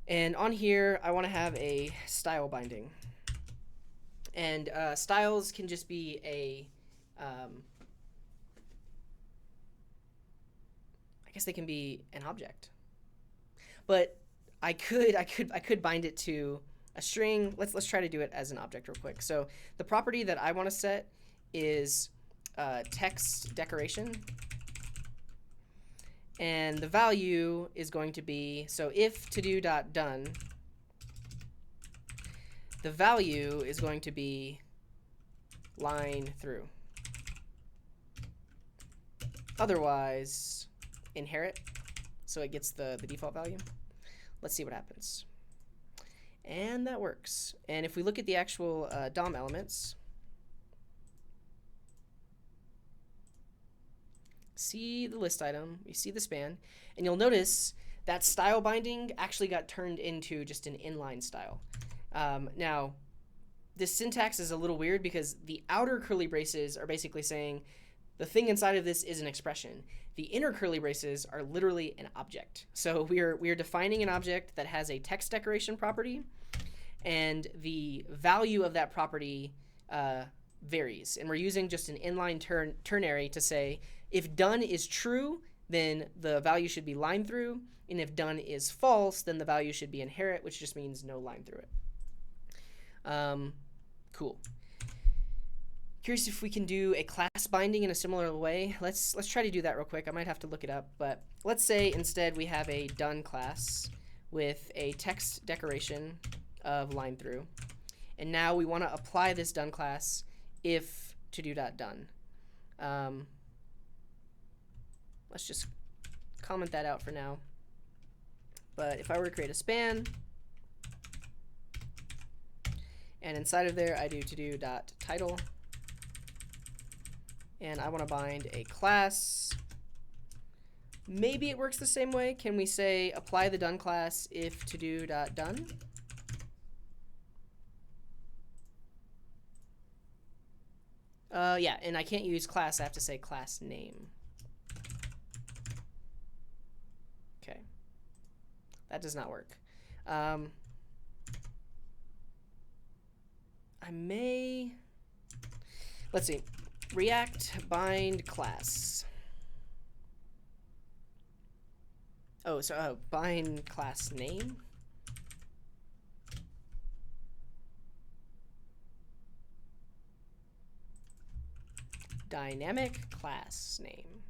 And on here, I want to have a style binding. And styles can just be a, I guess they can be an object. But I could bind it to a string. Let's try to do it as an object real quick. So the property that I want to set is text decoration, and the value is going to be, so if to-do.done, the value is going to be line through. Otherwise, inherit, so it gets the default value. Let's see what happens. And that works. And if we look at the actual DOM elements, see the list item, you see the span, and you'll notice that style binding actually got turned into just an inline style. Now, this syntax is a little weird because the outer curly braces are basically saying the thing inside of this is an expression. The inner curly braces are literally an object. So we are defining an object that has a text decoration property, and the value of that property varies, and we're using just an inline ternary to say if done is true, then the value should be line through, and if done is false, then the value should be inherit, which just means no line through it. Cool. Curious if we can do a class binding in a similar way. Let's try to do that real quick. I might have to look it up, but let's say instead we have a done class with a text decoration of line through, and now we want to apply this done class if to-do.done. Let's just comment that out for now. But if I were to create a span, and inside of there I do to-do.title, and I want to bind a class, maybe it works the same way. Can we say apply the done class if to-do.done? Yeah, and I can't use class, I have to say class name. Okay, that does not work. I may, let's see, React bind class. Oh, so bind class name. Dynamic class name.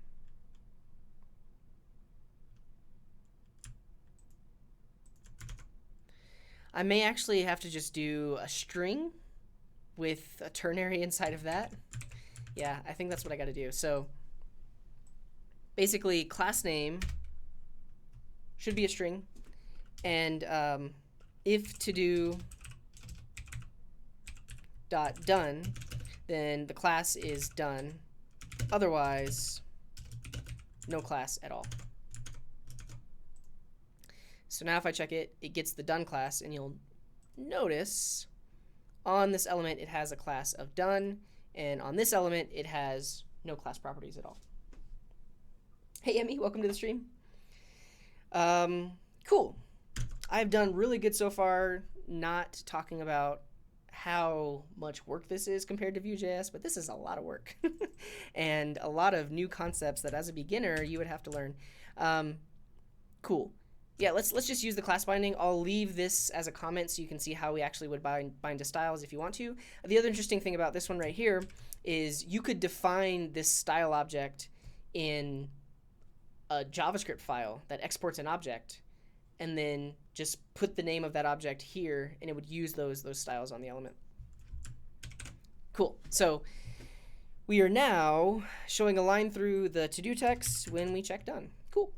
I may actually have to just do a string with a ternary inside of that. Yeah, I think that's what I got to do. So basically, class name should be a string, and if to-do dot done, then the class is done. Otherwise, no class at all. So now if I check it, it gets the done class, and you'll notice on this element it has a class of done, and on this element it has no class properties at all. Hey Emmy, welcome to the stream. Cool. I've done really good so far not talking about how much work this is compared to Vue.js, but this is a lot of work and a lot of new concepts that as a beginner you would have to learn. Cool. Yeah, let's just use the class binding. I'll leave this as a comment so you can see how we actually would bind to styles if you want to. The other interesting thing about this one right here is you could define this style object in a JavaScript file that exports an object, and then just put the name of that object here, and it would use those styles on the element. Cool. So we are now showing a line through the to-do text when we check done. Cool.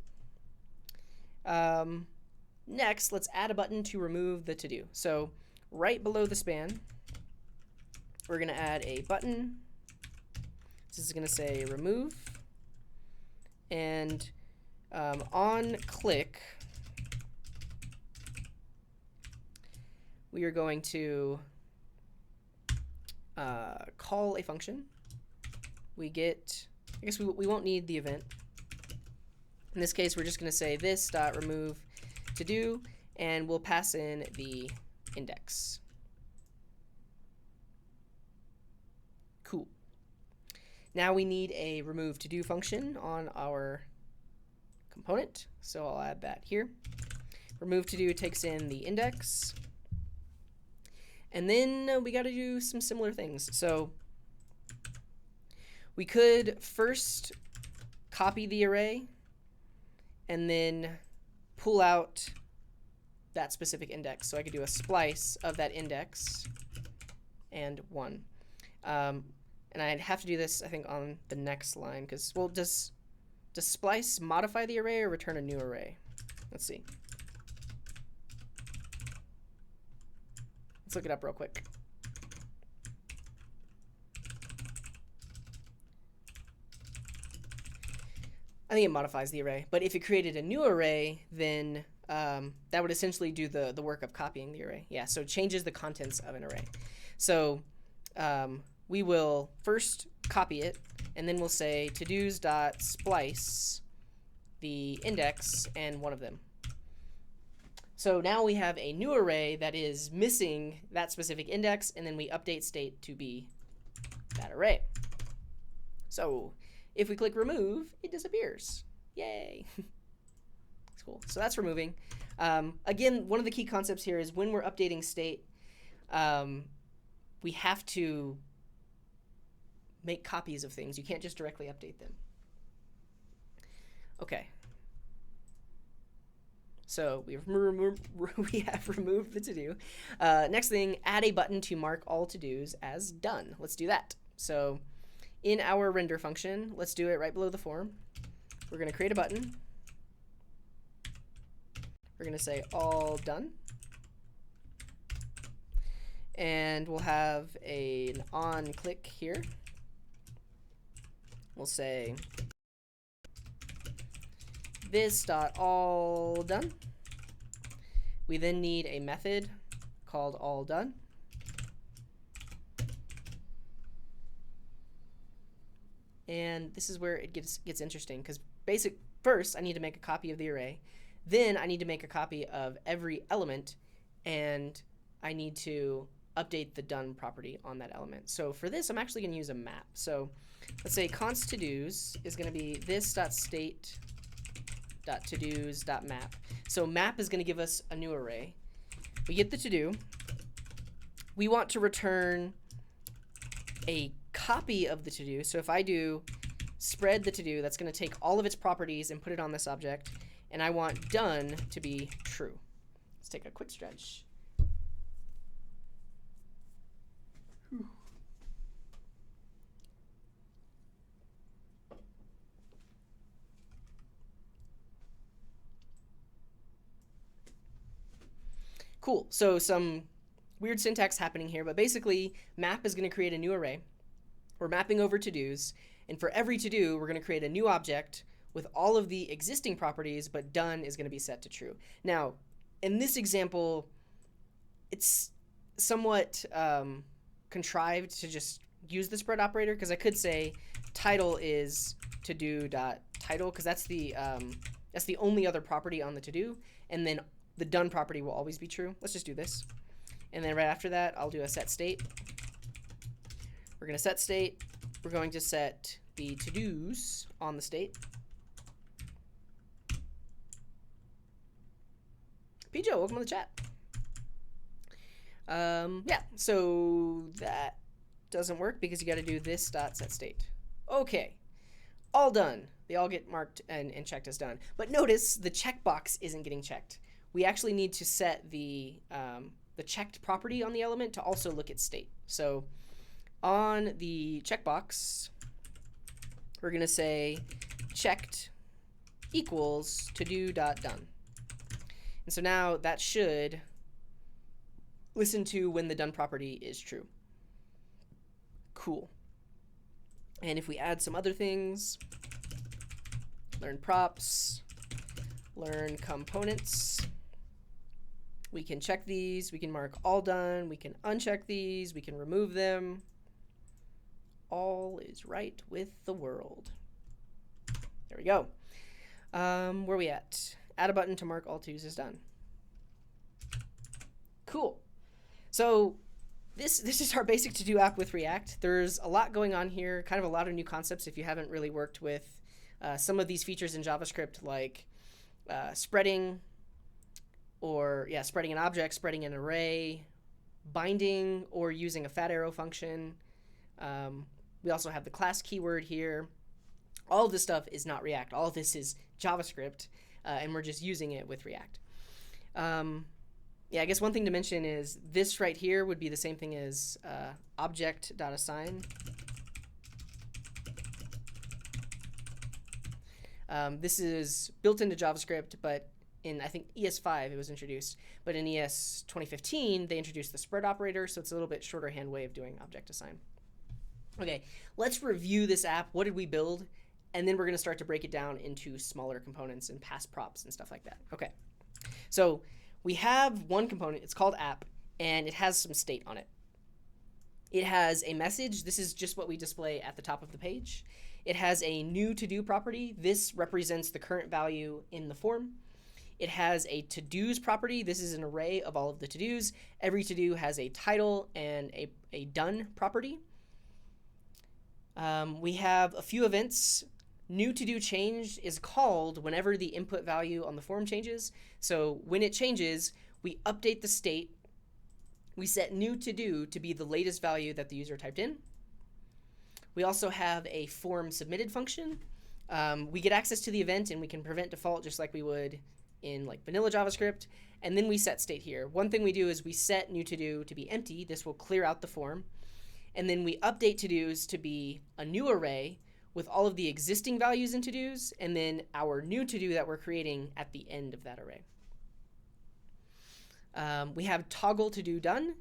Next, let's add a button to remove the to-do. So right below the span, we're going to add a button. This is going to say remove. And on click, we are going to call a function. We get, I guess we won't need the event. In this case, we're just going to say this dot remove to do, and we'll pass in the index. Cool. Now we need a remove to do function on our component, so I'll add that here. Remove to do takes in the index, and then we got to do some similar things. So we could first copy the array and then pull out that specific index. So I could do a splice of that index and 1. And I'd have to do this, I think, on the next line, because, well, does splice modify the array or return a new array? Let's see. Let's look it up real quick. I think it modifies the array, but if it created a new array, then that would essentially do the work of copying the array. Yeah, so it changes the contents of an array. So we will first copy it, and then we'll say todos.splice the index and one of them. So now we have a new array that is missing that specific index, and then we update state to be that array. So if we click remove, it disappears. Yay. That's cool. So that's removing. Again, one of the key concepts here is when we're updating state, we have to make copies of things. You can't just directly update them. Okay. So we have removed the to-do. Next thing, add a button to mark all to-dos as done. Let's do that. So in our render function, let's do it right below the form. We're going to create a button. We're going to say all done. And we'll have an on click here. We'll say this.allDone. We then need a method called allDone. And this is where it gets interesting, because first I need to make a copy of the array. Then I need to make a copy of every element, and I need to update the done property on that element. So for this, I'm actually going to use a map. So let's say const todos is going to be this.state.todos.map. So map is going to give us a new array. We get the to-do. We want to return a copy of the to-do. So if I do spread the to-do, that's going to take all of its properties and put it on this object. And I want done to be true. Let's take a quick stretch. Cool. So some weird syntax happening here, but basically map is going to create a new array. We're mapping over to-dos, and for every to-do, we're going to create a new object with all of the existing properties, but done is going to be set to true. Now, in this example, it's somewhat contrived to just use the spread operator, because I could say title is to-do.title, because that's the only other property on the to-do, and then the done property will always be true. Let's just do this. And then right after that, I'll do a set state. We're going to set state. We're going to set the to-dos on the state. Pijo, welcome to the chat. Yeah, so that doesn't work because you got to do this dot set state. Okay, all done. They all get marked and checked as done. But notice the checkbox isn't getting checked. We actually need to set the checked property on the element to also look at state. So on the checkbox, we're going to say checked equals to-do.done. And so now that should listen to when the done property is true. Cool. And if we add some other things, learn props, learn components, we can check these, we can mark all done, we can uncheck these, we can remove them. All is right with the world. There we go. Where are we at? Add a button to mark all twos is done. Cool. So this is our basic to-do app with React. There's a lot going on here, kind of a lot of new concepts if you haven't really worked with some of these features in JavaScript, like spreading, or spreading an object, spreading an array, binding, or using a fat arrow function. We also have the class keyword here. All of this stuff is not React. All of this is JavaScript, and we're just using it with React. I guess one thing to mention is this right here would be the same thing as object.assign. This is built into JavaScript, but in, I think, ES5 it was introduced. But in ES 2015, they introduced the spread operator, so it's a little bit shorter hand way of doing object assign. Okay, let's review this app. What did we build? And then we're going to start to break it down into smaller components and pass props and stuff like that. Okay, so we have one component. It's called app, and it has some state on it. It has a message. This is just what we display at the top of the page. It has a new to-do property. This represents the current value in the form. It has a to-dos property. This is an array of all of the to-dos. Every to-do has a title and a done property. We have a few events. New to do change is called whenever the input value on the form changes. So when it changes, we update the state. We set new to do to be the latest value that the user typed in. We also have a form submitted function. We get access to the event and we can prevent default just like we would in like vanilla JavaScript. And then we set state here. One thing we do is we set new to do to be empty. This will clear out the form. And then we update to-dos to be a new array with all of the existing values in to-dos, and then our new to-do that we're creating at the end of that array. We have toggle to-do done.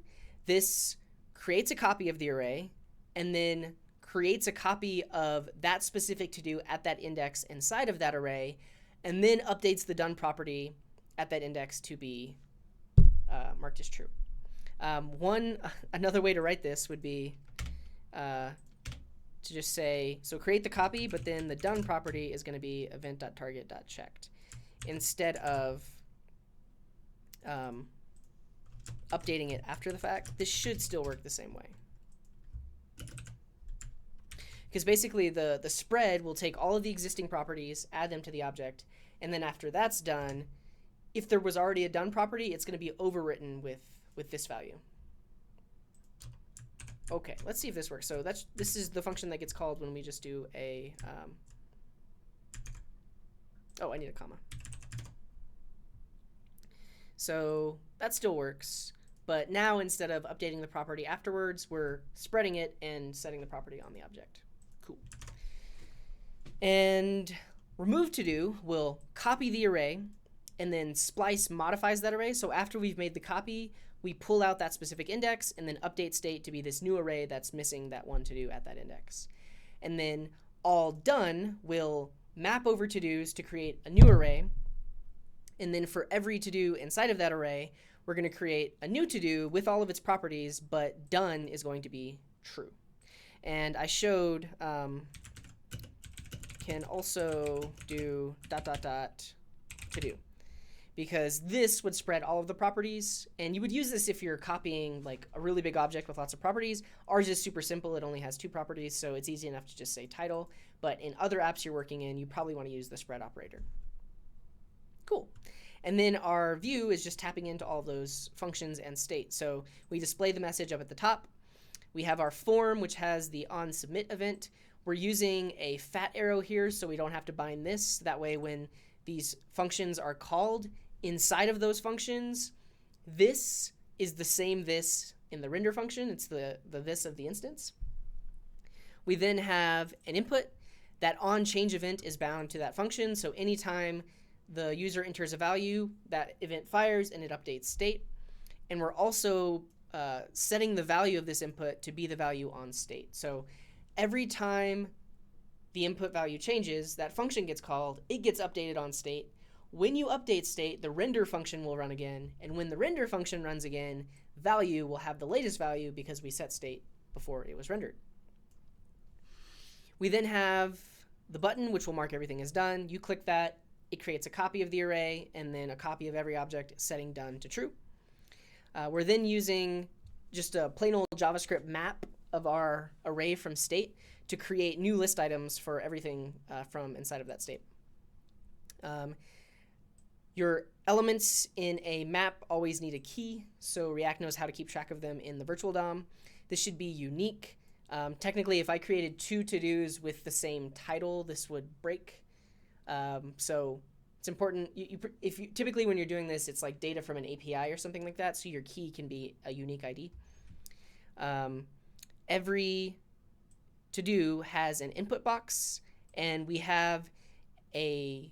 This creates a copy of the array, and then creates a copy of that specific to-do at that index inside of that array, and then updates the done property at that index to be marked as true. Another way to write this would be to just say, so create the copy, but then the done property is going to be event.target.checked instead of updating it after the fact. This should still work the same way. Because basically the spread will take all of the existing properties, add them to the object, and then after that's done, if there was already a done property, it's going to be overwritten with this value. Okay, let's see if this works. So this is the function that gets called when we just do a, oh, I need a comma. So that still works, but now instead of updating the property afterwards, we're spreading it and setting the property on the object. Cool. And remove to do will copy the array, and then splice modifies that array. So after we've made the copy, we pull out that specific index and then update state to be this new array that's missing that one to do at that index. And then all done will map over to-dos to create a new array. And then for every to-do inside of that array, we're going to create a new to-do with all of its properties, but done is going to be true. And I showed can also do ... to do. Because this would spread all of the properties, and you would use this if you're copying like a really big object with lots of properties. Ours is super simple. It only has 2 properties, so it's easy enough to just say title. But in other apps you're working in, you probably want to use the spread operator. Cool. And then our view is just tapping into all those functions and state. So we display the message up at the top. We have our form, which has the onSubmit event. We're using a fat arrow here so we don't have to bind this. That way when these functions are called, inside of those functions, this is the same this in the render function. It's the this of the instance. We then have an input. That onChange event is bound to that function. So anytime the user enters a value, that event fires and it updates state. And we're also setting the value of this input to be the value on state. So every time the input value changes, that function gets called, it gets updated on state. When you update state, the render function will run again, and when the render function runs again, value will have the latest value because we set state before it was rendered. We then have the button, which will mark everything as done. You click that, it creates a copy of the array, and then a copy of every object setting done to true. We're then using just a plain old JavaScript map of our array from state to create new list items for everything from inside of that state. Your elements in a map always need a key, so React knows how to keep track of them in the virtual DOM. This should be unique. Technically, if I created 2 to-dos with the same title, this would break. So it's important. Typically when you're doing this, it's like data from an API or something like that, so your key can be a unique ID. Every to-do has an input box, and we have an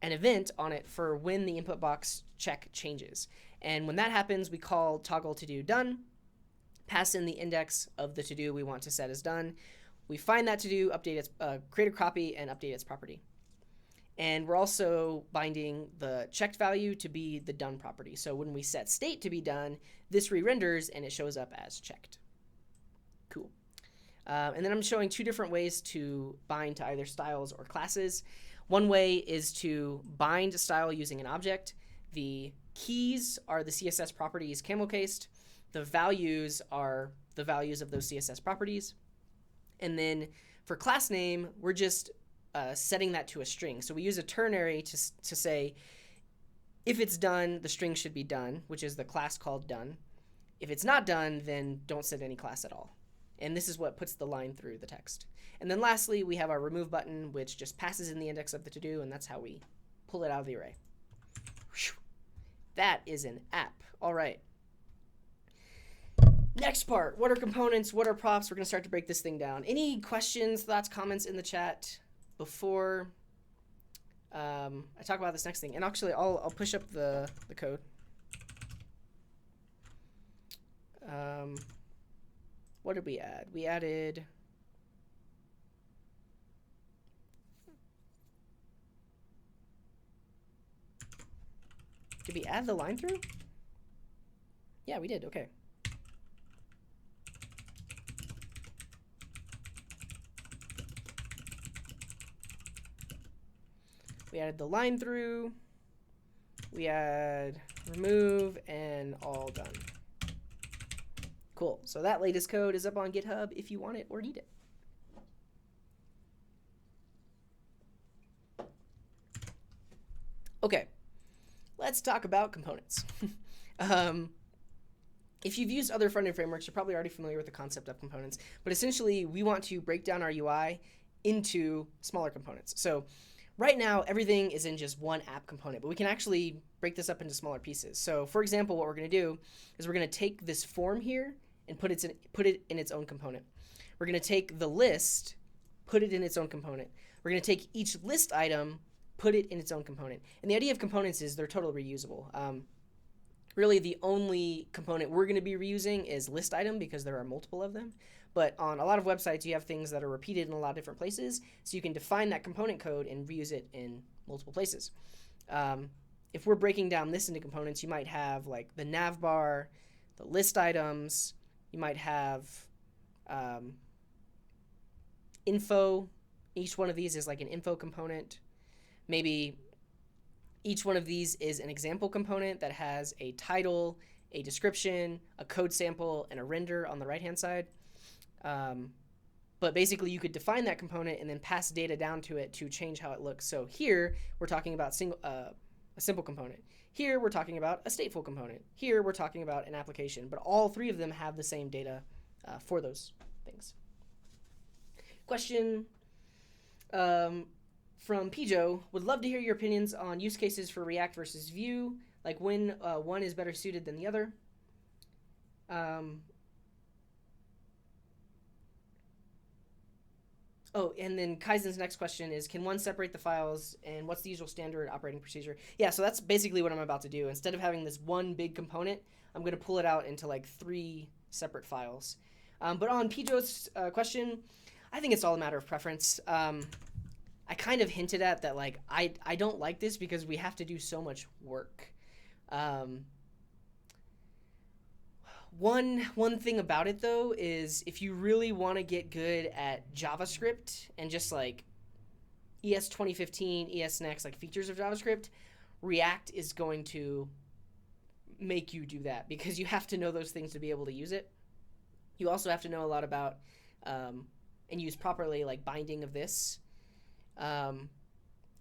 event on it for when the input box check changes. And when that happens, we call toggle to-do done, pass in the index of the to-do we want to set as done. We find that to-do, update its, create a copy, and update its property. And we're also binding the checked value to be the done property. So when we set state to be done, this re-renders and it shows up as checked. Cool. And then I'm showing 2 different ways to bind to either styles or classes. One way is to bind a style using an object. The keys are the CSS properties camel cased. The values are the values of those CSS properties. And then for class name, we're just setting that to a string. So we use a ternary to say, if it's done, the string should be done, which is the class called done. If it's not done, then don't set any class at all. And this is what puts the line through the text. And then lastly, we have our remove button, which just passes in the index of the to-do, and that's how we pull it out of the array. Whew. That is an app. All right. Next part, what are components? What are props? We're going to start to break this thing down. Any questions, thoughts, comments in the chat before I talk about this next thing? And actually, I'll push up the code. What did we add? We added... Did we add the line through? Yeah, we did. Okay. We added the line through. We add remove and all done. Cool. So that latest code is up on GitHub if you want it or need it. Okay. Let's talk about components. If you've used other front-end frameworks, you're probably already familiar with the concept of components. But essentially, we want to break down our UI into smaller components. So right now, everything is in just one app component, but we can actually break this up into smaller pieces. So for example, what we're going to do is we're going to take this form here and put it in its own component. We're going to take the list, put it in its own component. We're going to take each list item, put it in its own component. And the idea of components is they're totally reusable. Really, the only component we're going to be reusing is list item because there are multiple of them. But on a lot of websites, you have things that are repeated in a lot of different places, so you can define that component code and reuse it in multiple places. If we're breaking down this into components, you might have like the nav bar, the list items, you might have info. Each one of these is like an info component. Maybe each one of these is an example component that has a title, a description, a code sample, and a render on the right-hand side. But basically, you could define that component and then pass data down to it to change how it looks. So here, we're talking about a simple component. Here, we're talking about a stateful component. Here, we're talking about an application. But all three of them have the same data for those things. Question from Pijo, would love to hear your opinions on use cases for React versus Vue, like when one is better suited than the other. Oh, and then Kaizen's next question is, can one separate the files, and what's the usual standard operating procedure? Yeah, so that's basically what I'm about to do. Instead of having this one big component, I'm going to pull it out into like 3 separate files. But on Pijo's question, I think it's all a matter of preference. I kind of hinted at that, like, I don't like this because we have to do so much work. One thing about it, though, is if you really want to get good at JavaScript and just, like, ES 2015, ES Next, like, features of JavaScript, React is going to make you do that because you have to know those things to be able to use it. You also have to know a lot about and use properly, like, binding of this. And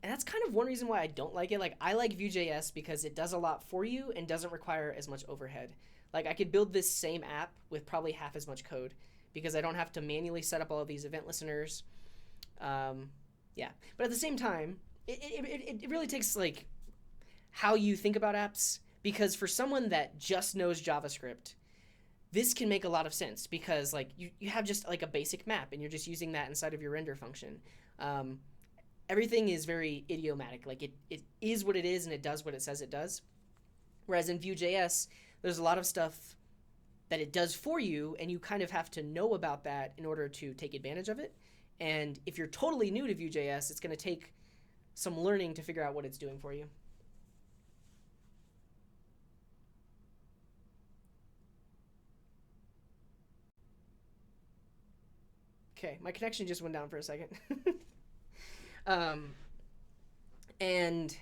that's kind of one reason why I don't like it. Like, I like Vue.js because it does a lot for you and doesn't require as much overhead. Like, I could build this same app with probably half as much code because I don't have to manually set up all of these event listeners. Yeah. But at the same time, it really takes, like, how you think about apps, because for someone that just knows JavaScript, this can make a lot of sense because, like, you have just, like, a basic map and you're just using that inside of your render function. Everything is very idiomatic. Like, it is what it is and it does what it says it does. Whereas in Vue.js, there's a lot of stuff that it does for you, and you kind of have to know about that in order to take advantage of it. And if you're totally new to Vue.js, it's going to take some learning to figure out what it's doing for you. Okay, my connection just went down for a second. And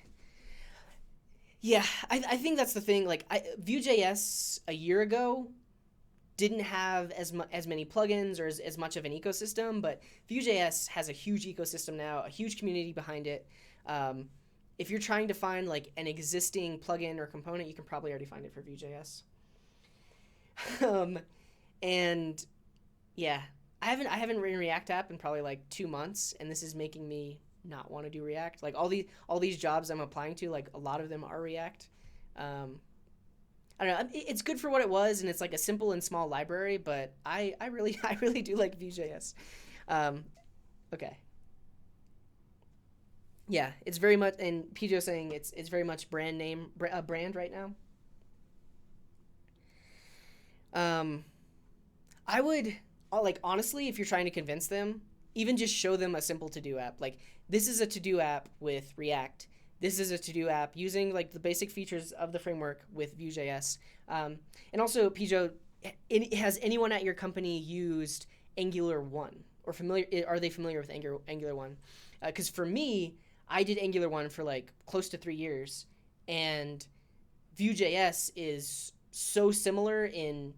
yeah, I think that's the thing. Like, Vue.js a year ago didn't have as many plugins or as much of an ecosystem, but Vue.js has a huge ecosystem now, a huge community behind it. If you're trying to find like an existing plugin or component, you can probably already find it for Vue.js. And yeah, I haven't written a React app in probably like 2 months, and this is making me not want to do React. Like all these jobs I'm applying to, like a lot of them are React. I don't know. It's good for what it was, and it's like a simple and small library. But I really do like Vue.js. Okay. Yeah, it's very much. And Pijo's saying it's very much brand right now. I would like honestly, if you're trying to convince them, even just show them a simple to-do app. Like this is a to-do app with React. This is a to-do app using like the basic features of the framework with Vue.js. And also, Pijo, has anyone at your company used Angular 1 or are they familiar with Angular 1? Because for me, I did Angular 1 for like close to 3 years, and Vue.js is so similar in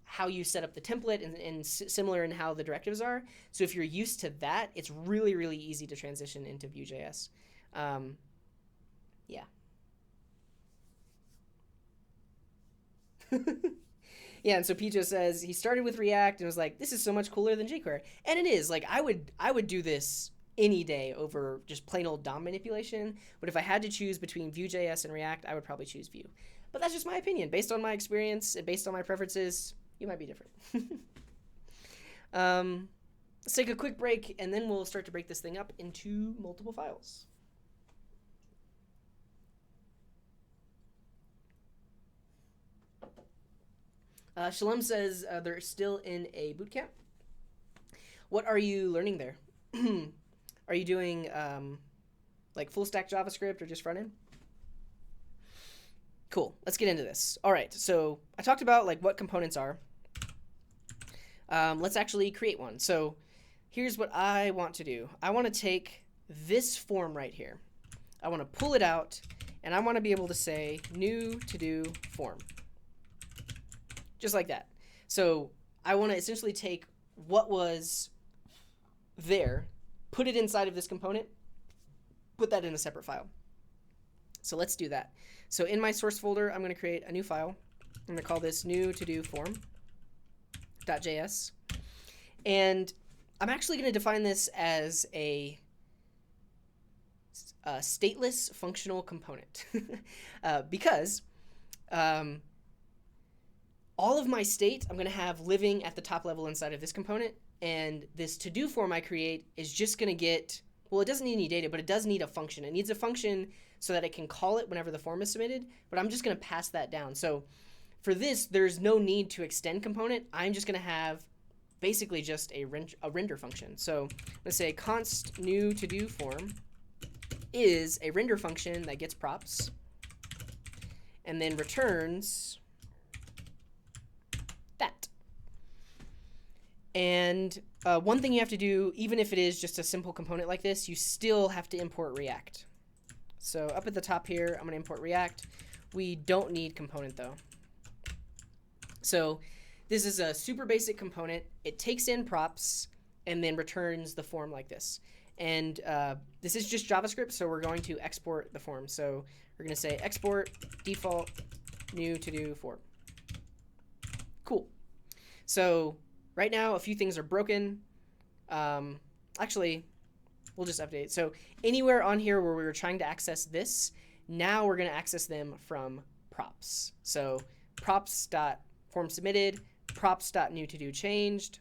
how you set up the template and similar in how the directives are. So if you're used to that, it's really, really easy to transition into Vue.js. Yeah. Yeah, and so Pijo says he started with React and was like, this is so much cooler than jQuery. And it is. Like I would do this any day over just plain old DOM manipulation. But if I had to choose between Vue.js and React, I would probably choose Vue. But that's just my opinion. Based on my experience and based on my preferences, you might be different. Let's take a quick break, and then we'll start to break this thing up into multiple files. Shalom says they're still in a bootcamp. What are you learning there? Are you doing like full stack JavaScript or just front end? Cool. Let's get into this. All right. So I talked about like what components are. Let's actually create one. So here's what I want to do. I want to take this form right here. I want to pull it out, and I want to be able to say new to do form. Just like that. So I want to essentially take what was there, put it inside of this component, put that in a separate file. So let's do that. So in my source folder, I'm going to create a new file. I'm going to call this new to do form.js. And I'm actually going to define this as a stateless functional component because all of my state I'm going to have living at the top level inside of this component, and this to-do form I create is just going to get, well, it doesn't need any data, but it does need a function. It needs a function so that it can call it whenever the form is submitted, but I'm just going to pass that down. So for this, there's no need to extend component. I'm just going to have basically just a render function. So let's say const new to-do form is a render function that gets props and then returns that. And one thing you have to do, even if it is just a simple component like this, you still have to import React. So up at the top here, I'm going to import React. We don't need component though. So this is a super basic component. It takes in props and then returns the form like this. And this is just JavaScript, so we're going to export the form. So we're going to say export default new to do form. Cool. So right now, a few things are broken. Actually, we'll just update. So anywhere on here where we were trying to access this, now we're going to access them from props. So props.form submitted, props.new-to-do changed,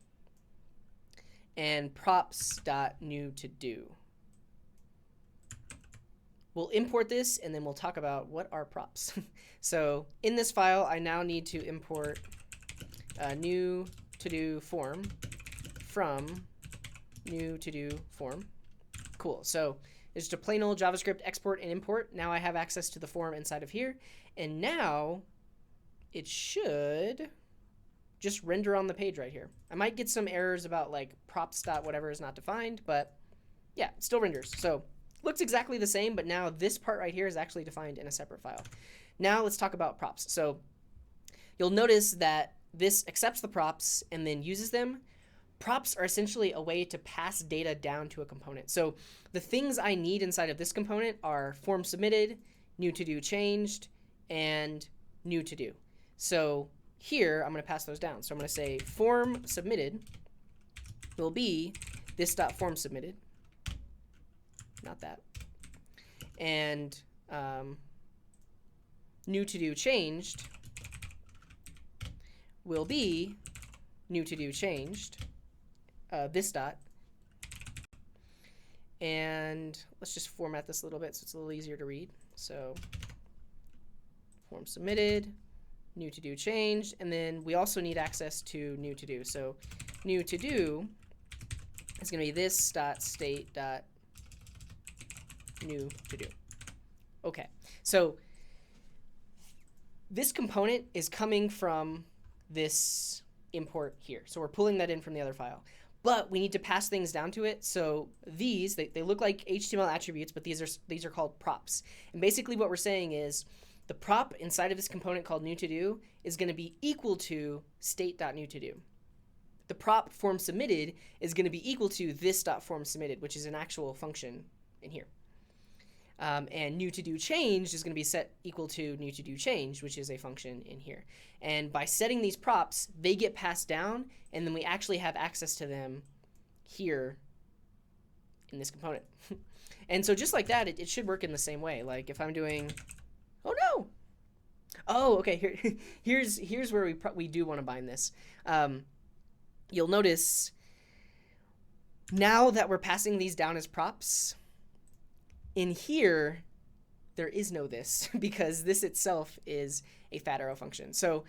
and props.new-to-do. We'll import this, and then we'll talk about what are props. So in this file, I now need to import new to do form from new to do form. Cool. So it's just a plain old JavaScript export and import. Now I have access to the form inside of here, and now it should just render on the page right here. I might get some errors about like props dot whatever is not defined, but yeah, it still renders. So looks exactly the same, but now this part right here is actually defined in a separate file. Now let's talk about props. So you'll notice that this accepts the props and then uses them. Props are essentially a way to pass data down to a component. So the things I need inside of this component are form submitted, new to do changed, and new to do. So here I'm going to pass those down. So I'm going to say form submitted will be this dot form submitted, not that, and new to do changed will be new to do changed, this dot. And let's just format this a little bit so it's a little easier to read. So form submitted, new to do changed, and then we also need access to new to do. So new to do is going to be this dot state dot new to do. Okay, so this component is coming from this import here. So we're pulling that in from the other file. But we need to pass things down to it. So these, they look like HTML attributes, but these are called props. And basically what we're saying is the prop inside of this component called new to do is going to be equal to state.newToDo. The prop form submitted is going to be equal to this.form submitted, which is an actual function in here. And new to do changed is going to be set equal to new to do change, which is a function in here. And by setting these props, they get passed down, and then we actually have access to them here in this component. And so just like that, it should work in the same way. Like if I'm doing, oh no, oh okay, here's where we do want to bind this. You'll notice now that we're passing these down as props, in here, there is no this because this itself is a fat arrow function. So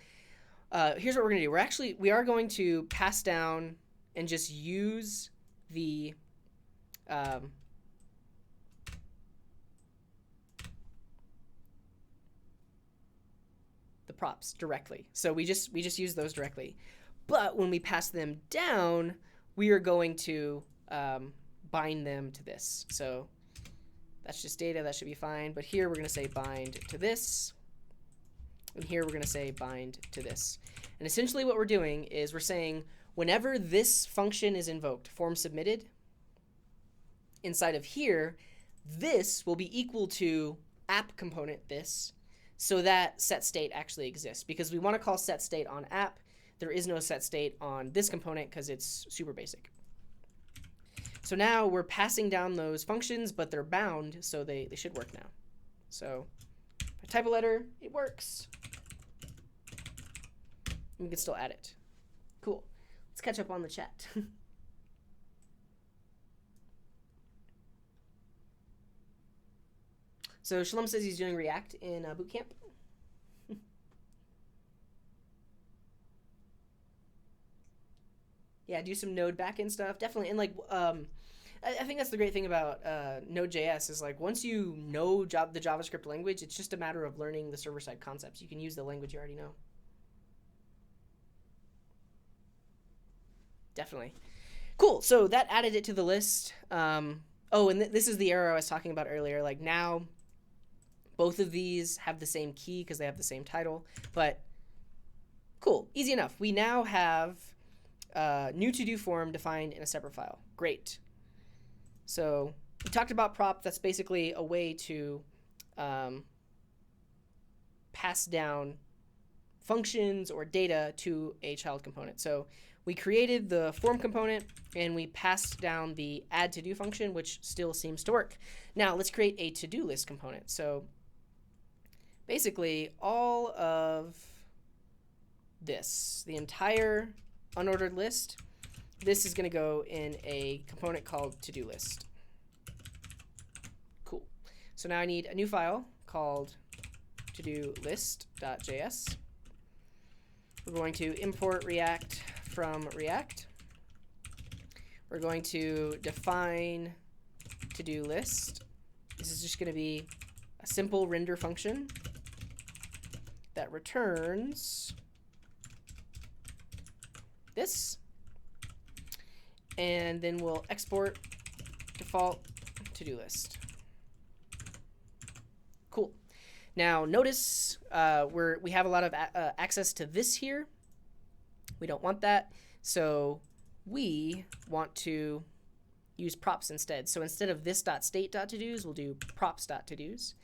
here's what we're going to do. We are going to pass down and just use the props directly. So we just use those directly. But when we pass them down, we are going to bind them to this. So that's just data, that should be fine. But here we're going to say bind to this. And here we're going to say bind to this. And essentially what we're doing is we're saying whenever this function is invoked, form submitted, inside of here, this will be equal to app component this, so that set state actually exists. Because we want to call set state on app. There is no set state on this component because it's super basic. So now we're passing down those functions, but they're bound, so they should work now. So if I type a letter, it works. We can still add it. Cool. Let's catch up on the chat. So Shalom says he's doing React in bootcamp. Yeah, do some Node backend stuff, definitely. And like, I think that's the great thing about node.js is like once you know the JavaScript language, it's just a matter of learning the server-side concepts. You can use the language you already know. Definitely. Cool. So that added it to the list. Oh, and this is the error I was talking about earlier. Like now, both of these have the same key because they have the same title. But cool, easy enough. We now have new to-do form defined in a separate file. Great. So we talked about prop. That's basically a way to pass down functions or data to a child component. So we created the form component and we passed down the add to-do function, which still seems to work. Now let's create a to-do list component. So basically all of this, the entire unordered list, this is going to go in a component called to-do list. Cool. So now I need a new file called to-do list.js. We're going to import React from React. We're going to define to-do list. This is just going to be a simple render function that returns this. And then we'll export default to-do list. Cool. Now notice we have a lot of access to this here. We don't want that. So we want to use props instead. So instead of this.state.todos, we'll do props.todos.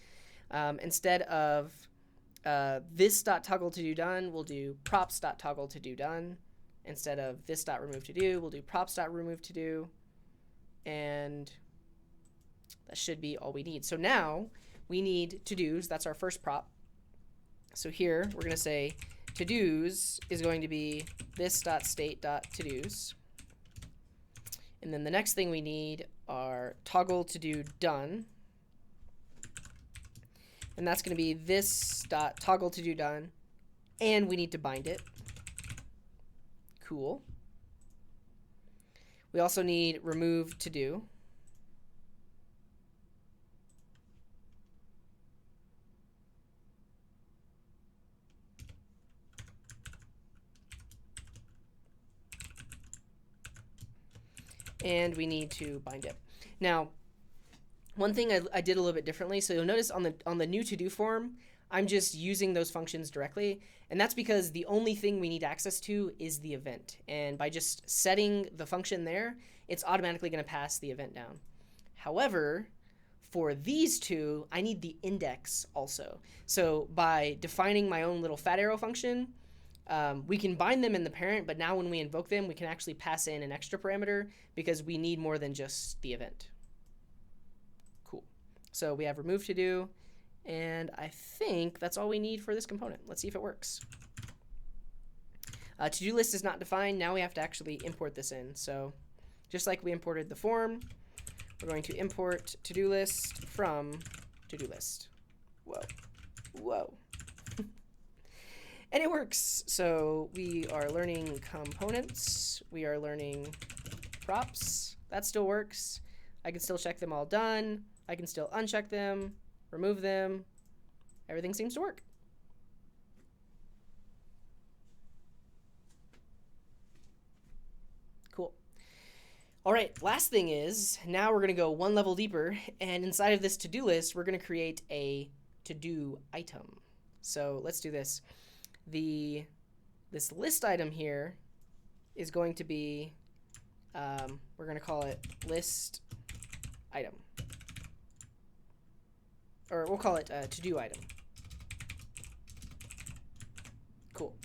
Instead of this.toggle_to_do_done, we'll do props.toggle_to_do_done. Instead of this.remove_to_do, we'll do props.remove_to_do. And that should be all we need. So now we need to-dos. That's our first prop. So here we're going to say to-dos is going to be this.state.todos. And then the next thing we need are toggle_to_do_done. And that's going to be this.toggle_to_do_done. And we need to bind it. Cool. We also need remove_to_do. And we need to bind it. Now, one thing I did a little bit differently. So you'll notice on the new to-do form, I'm just using those functions directly. And that's because the only thing we need access to is the event. And by just setting the function there, it's automatically going to pass the event down. However, for these two, I need the index also. So by defining my own little fat arrow function, we can bind them in the parent, but now when we invoke them, we can actually pass in an extra parameter because we need more than just the event. Cool. So we have remove_to_do, and I think that's all we need for this component. Let's see if it works. To-do list is not defined. Now we have to actually import this in. So just like we imported the form, we're going to import to-do list from to-do list. Whoa. Whoa. And it works. So we are learning components. We are learning props. That still works. I can still check them all done. I can still uncheck them, remove them. Everything seems to work. Cool. All right, last thing is, now we're going to go one level deeper. And inside of this to-do list, we're going to create a to-do item. So let's do this. This list item here is going to be, we're going to call it list item. Or we'll call it to-do item. Cool.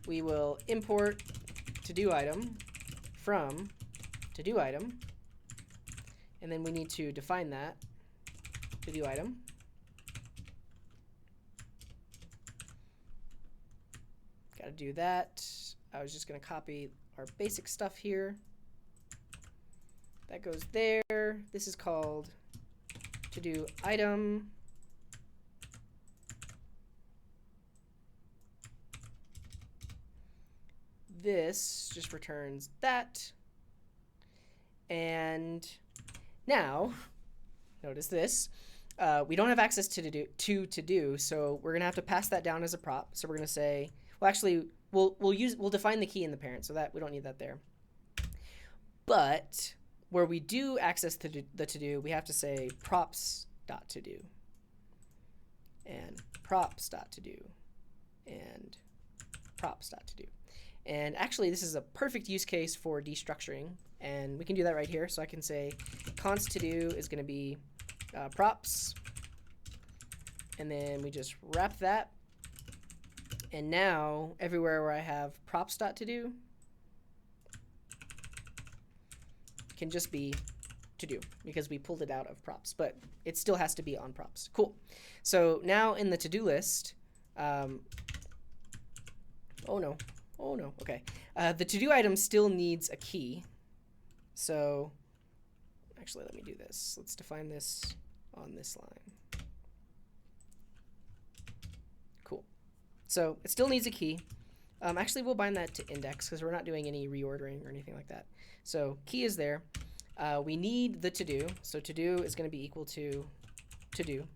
We will import to-do item from to-do item. And then we need to define that to-do item. Got to do that. I was just going to copy our basic stuff here. That goes there. This is called to-do item. This just returns that. And now, notice this. We don't have access to to-do, so we're going to have to pass that down as a prop. So we're going to say, well, actually, we'll define the key in the parent, so that we don't need that there. But where we do access to the to-do, we have to say props.to-do and props.to-do and props.to-do. And actually, this is a perfect use case for destructuring, and we can do that right here. So I can say const to-do is going to be props, and then we just wrap that. And now, everywhere where I have props.to-do can just be to-do because we pulled it out of props, but it still has to be on props. Cool. So now in the to-do list, oh no, okay. The to-do item still needs a key. So actually, let me do this. Let's define this on this line. Cool. So it still needs a key. Actually, we'll bind that to index because we're not doing any reordering or anything like that. So key is there. We need the to-do. So to-do is going to be equal to to-do.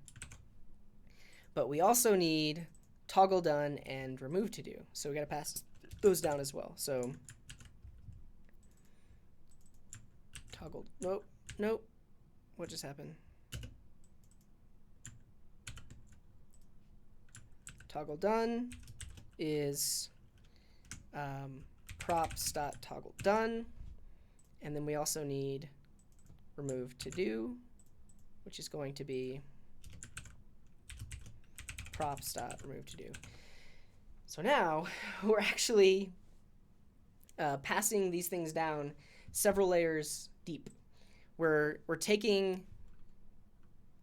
But we also need toggle done and remove to-do. So we got to pass those down as well. So toggle, nope. What just happened? Toggle done is props.toggle done. And then we also need remove to do, which is going to be props.remove to do. So now we're actually passing these things down several layers deep. We're taking,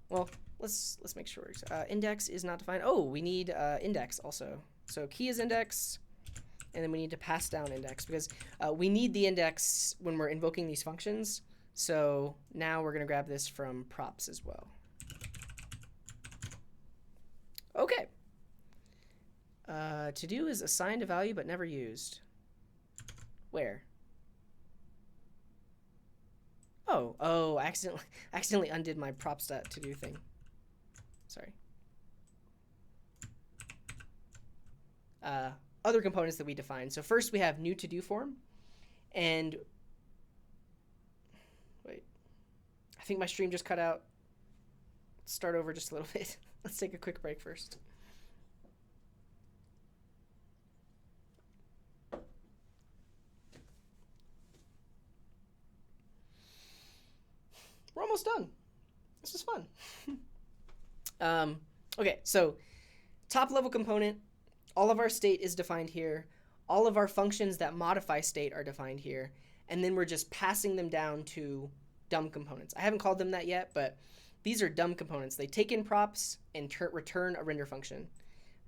well, let's make sure. Index is not defined. Oh, we need index also. So key is index, and then we need to pass down index because we need the index when we're invoking these functions. So now we're going to grab this from props as well. Okay. To do is assigned a value but never used. Where? Oh, I accidentally undid my props.to-do thing. Sorry. Other components that we define. So first we have new to-do form. And wait, I think my stream just cut out. Let's start over just a little bit. Let's take a quick break first. We're almost done. This is fun. Okay, so top level component, all of our state is defined here. All of our functions that modify state are defined here. And then we're just passing them down to dumb components. I haven't called them that yet, but these are dumb components. They take in props and return a render function.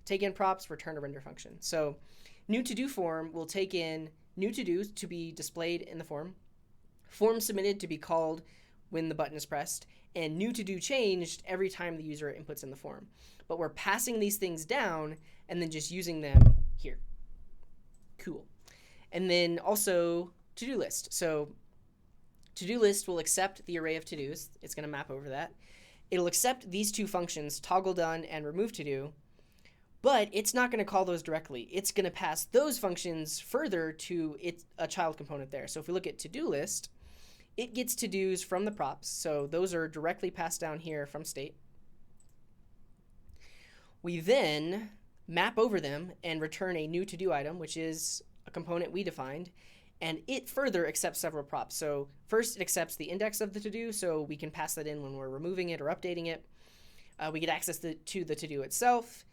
Take in props, return a render function. So new to do form will take in new to do to be displayed in the form submitted to be called when the button is pressed, and new to do changed every time the user inputs in the form. But we're passing these things down and then just using them here. Cool. And then also to-do list. So to-do list will accept the array of to-dos. It's going to map over that. It'll accept these two functions, toggle done and remove to-do, but it's not going to call those directly. It's going to pass those functions further to a child component there. So if we look at to-do list, it gets to-dos from the props. So those are directly passed down here from state. We then map over them and return a new to-do item, which is a component we defined, and it further accepts several props. So first it accepts the index of the to-do, so we can pass that in when we're removing it or updating it. We get access to the to-do itself,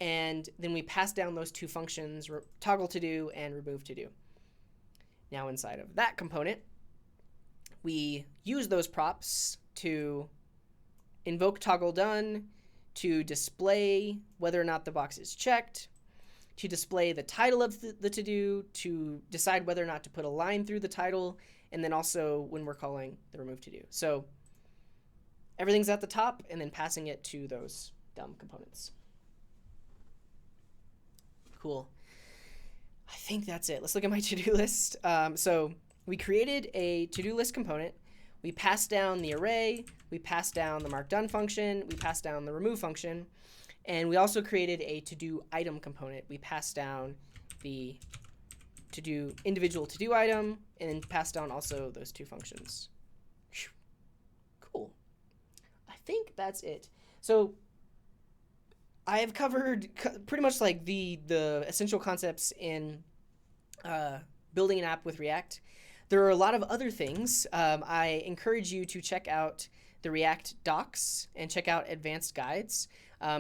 and then we pass down those two functions, toggle to-do and remove to-do. Now inside of that component, we use those props to invoke toggle done, to display whether or not the box is checked, to display the title of the to-do, to decide whether or not to put a line through the title, and then also when we're calling the remove to-do. So everything's at the top and then passing it to those dumb components. Cool. I think that's it. Let's look at my to-do list. So we created a to-do list component. We passed down the array. We passed down the mark done function. We passed down the remove function. And we also created a to-do item component. We passed down the to-do individual to-do item and then passed down also those two functions. Cool. I think that's it. So I have covered pretty much like the essential concepts in building an app with React. There are a lot of other things. I encourage you to check out the React docs and check out advanced guides.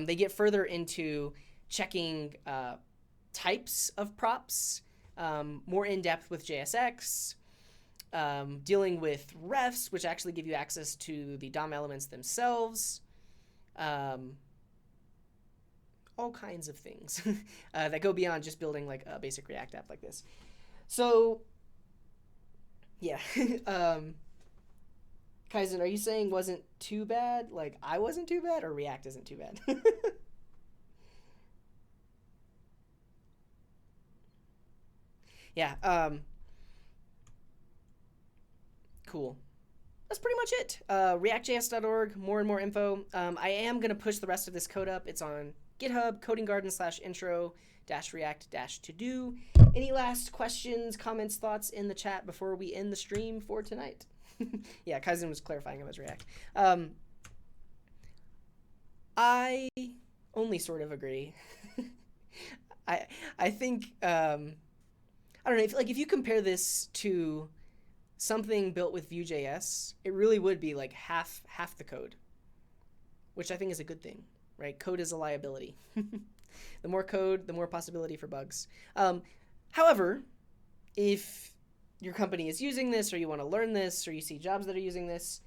They get further into checking types of props, more in depth with JSX, dealing with refs, which actually give you access to the DOM elements themselves, all kinds of things that go beyond just building like a basic React app like this. So yeah. Kaizen, are you saying wasn't too bad? Like I wasn't too bad, or React isn't too bad? Yeah. Cool. That's pretty much it. Reactjs.org, more and more info. I am going to push the rest of this code up. It's on GitHub, codinggarden/intro-react-to-do. Any last questions, comments, thoughts in the chat before we end the stream for tonight? Yeah, Kaizen was clarifying it was React. I only sort of agree. I think I don't know, if you compare this to something built with Vue.js, it really would be like half the code, which I think is a good thing, right? Code is a liability. The more code, the more possibility for bugs. However, if your company is using this, or you want to learn this, or you see jobs that are using this,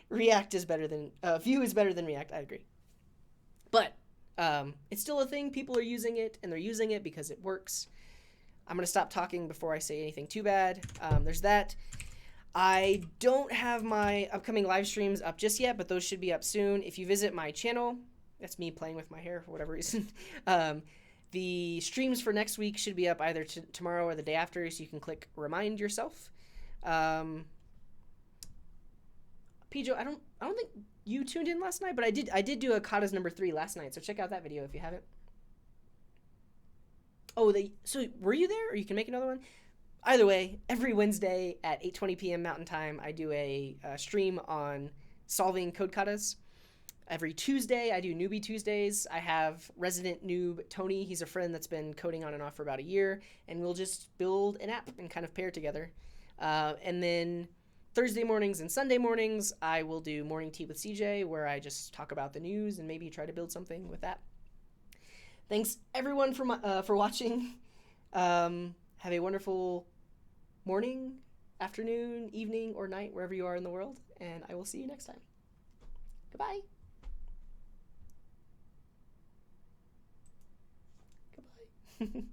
React is better than Vue is better than React. I agree, but it's still a thing. People are using it, and they're using it because it works. I'm gonna stop talking before I say anything too bad. There's that. I don't have my upcoming live streams up just yet, but those should be up soon. If you visit my channel, that's me playing with my hair for whatever reason. The streams for next week should be up either tomorrow or the day after, so you can click remind yourself. Pijo, I don't think you tuned in last night, but I did do a Kata's number 3 last night, so check out that video if you haven't. Oh, so were you there, or you can make another one? Either way, every Wednesday at 8:20 p.m. Mountain Time, I do a stream on solving code katas. Every Tuesday, I do Newbie Tuesdays. I have resident noob Tony. He's a friend that's been coding on and off for about a year, and we'll just build an app and kind of pair together. And then Thursday mornings and Sunday mornings, I will do Morning Tea with CJ, where I just talk about the news and maybe try to build something with that. Thanks, everyone, for watching. Have a wonderful morning, afternoon, evening, or night, wherever you are in the world, and I will see you next time. Goodbye. Goodbye.